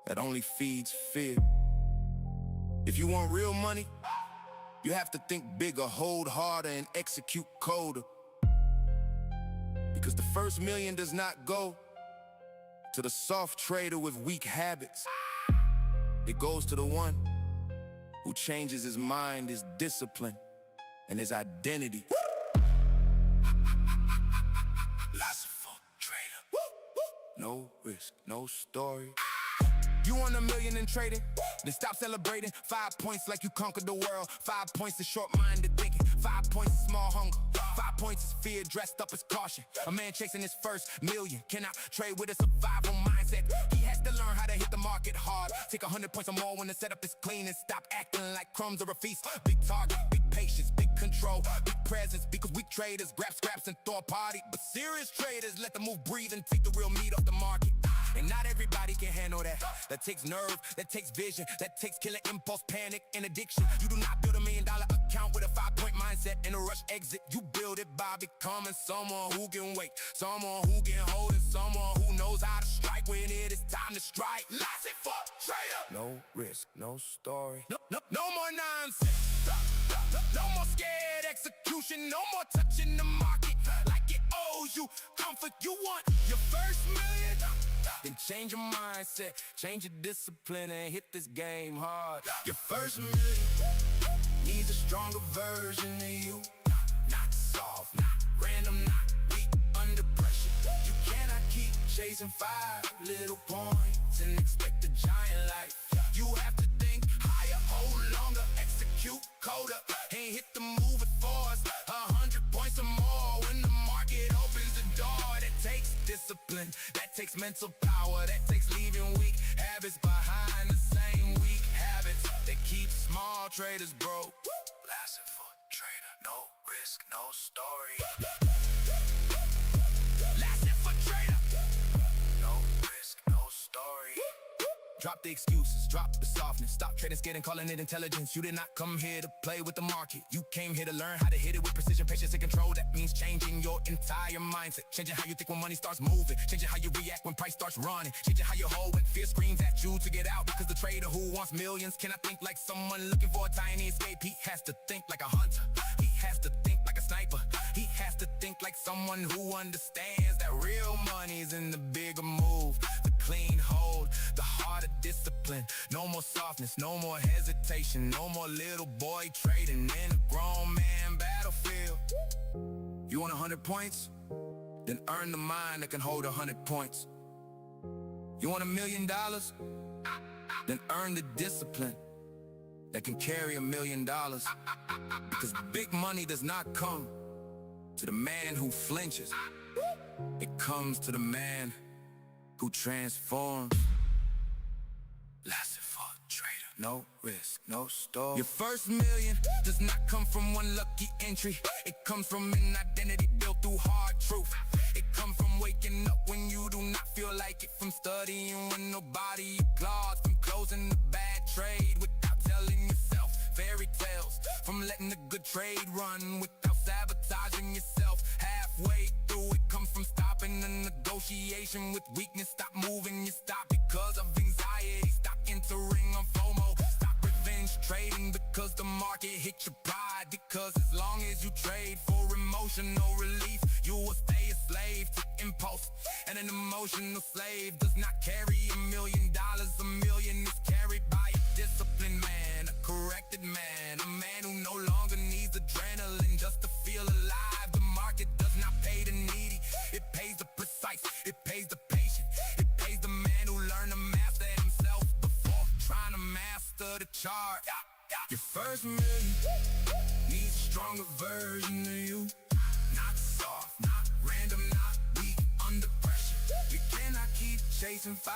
Speaker 5: that only feeds fear. If you want real money, you have to think bigger, hold harder, and execute colder. Because the first million does not go to the soft trader with weak habits. It goes to the one who changes his mind, his discipline, and his identity. Lots of for trader. No risk, no story. You want $1 million in trading? Then stop celebrating. 5 points like you conquered the world. 5 points is short-minded thinking. 5 points is small hunger. 5 points is fear dressed up as caution. A man chasing his first million cannot trade with a survival mindset. He has to learn how to hit the market hard. Take 100 points or more when the setup is clean, and stop acting like crumbs or a feast. Big target, big patience, big control, big presence. Because weak traders grab scraps and throw a party, but serious traders let the move breathe and take the real meat off the market. And not everybody can handle that. That takes nerve, that takes vision, that takes killing impulse, panic, and addiction. You do not build $1 million account with a 5-point mindset and a rush exit. You build it by becoming someone who can wait, someone who can hold it, someone who knows how to strike when it is time to strike. Lots of for trader. No risk, no story. No more nonsense. No more scared execution. No more touching the market like it owes you comfort. You want your first million? Then change your mindset, change your discipline, and hit this game hard. Your first million needs a stronger version of you. Not soft, not random, not weak under pressure. You cannot keep chasing 5 little points and expect a giant life. You have to think higher, hold longer, execute colder, and hit the move at force. 100 points or more when the market opens the door. That takes discipline, that takes mental power, that takes leaving weak habits behind. The same weak habits that keep small traders broke. Lasting for trader, no risk, no story. Lasting for trader, no risk, no story. Drop the excuses, drop the softness. Stop trading scared and calling it intelligence. You did not come here to play with the market. You came here to learn how to hit it with precision, patience, and control. That means changing your entire mindset. Changing how you think when money starts moving. Changing how you react when price starts running. Changing how you hold when fear screams at you to get out. Because the trader who wants millions cannot think like someone looking for a tiny escape. He has to think like a hunter. He has to think like a sniper. He has to think like someone who understands that real money's in the bigger move. The clean hold, the harder discipline. No more softness, no more hesitation. No more little boy trading in a grown man battlefield. You want 100 points? Then earn the mind that can hold 100 points. You want $1 million? Then earn the discipline that can carry $1 million. Because big money does not come
Speaker 1: to the man who flinches. It comes to the man who transforms. Lasting for a trader, no risk, no store. Your first million does not come from one lucky entry. It comes from an identity built through hard truth. It comes from waking up when you do not feel like it, from studying when nobody applauds, from closing the bad trade without telling yourself fairy tales, from letting a good trade run without sabotaging yourself halfway through. It comes from stopping the negotiation with weakness. Stop moving, you stop because of anxiety. Stop entering on FOMO. Stop revenge trading because the market hit your pride. Because as long as you trade for emotional relief, you will stay a slave to impulse. And an emotional slave does not carry $1 million. $1 million is carried by a disciplined man, a corrected man, a man who no longer needs adrenaline just to feel alive. The market does not pay the needy, it pays the precise, it pays the patient, it pays the man who learned to master himself before trying to master the chart. Your first million needs a stronger version of you. Not soft, not random, not weak, under pressure. We cannot keep chasing 5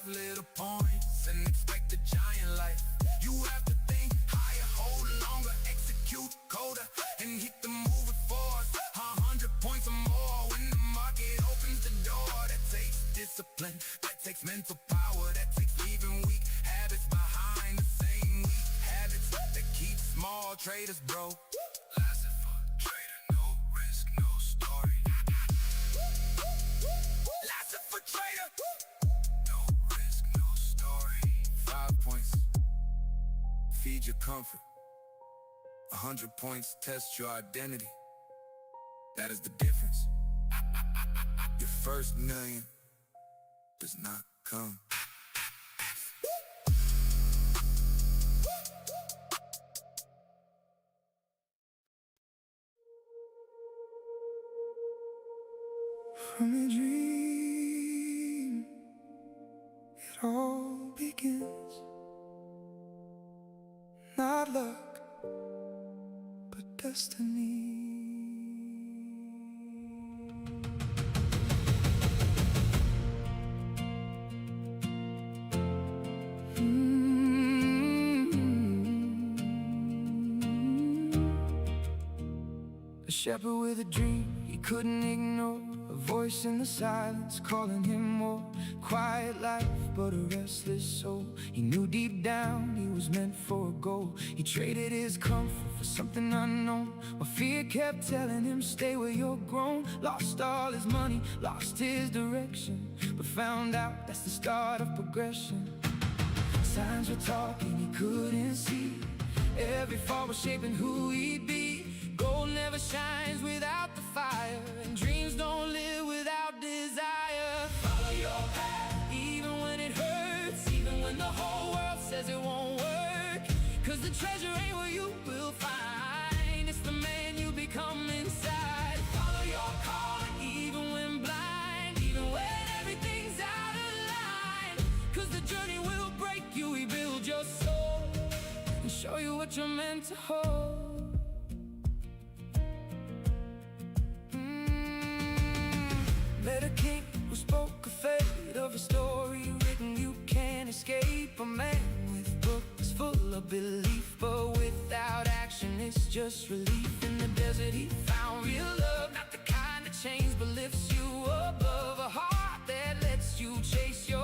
Speaker 1: little points and expect a giant life. You have to think higher, hold longer, execute colder, and hit the moving force 100 points or more when the market opens the door. That takes discipline, that takes mental power, that takes leaving weak habits behind the same weak habits that keep small traders broke. Lasting for a trader, no risk, no story. Lasting for trader, no risk, no story. 5 points, feed your comfort. 100 points, test your identity. That is the difference. Your first million does not come.
Speaker 3: From a dream, it all begins. Not luck, but destiny. A shepherd with a dream he couldn't ignore, a voice in the silence calling him more. Quiet life but a restless soul. He knew deep down he was meant for a goal. He traded his comfort for something unknown, while fear kept telling him stay where you're grown. Lost all his money, lost his direction, but found out that's the start of progression. Signs were talking he couldn't see. Every fall was shaping who he'd be. Gold never shines without the fire, and dreams don't live without desire. Follow your path, even when it hurts, even when the whole world says it won't work. Cause the treasure ain't where you will find, it's the man you become inside. Follow your calling, even when blind, even when everything's out of line. Cause the journey will break you, rebuild your soul, and show you what you're meant to hold. Met a king who spoke a fate of a story written you can't escape. A man with books full of belief, but without action it's just relief. In the desert he found real love, not the kind that changes but lifts you above. A heart that lets you chase your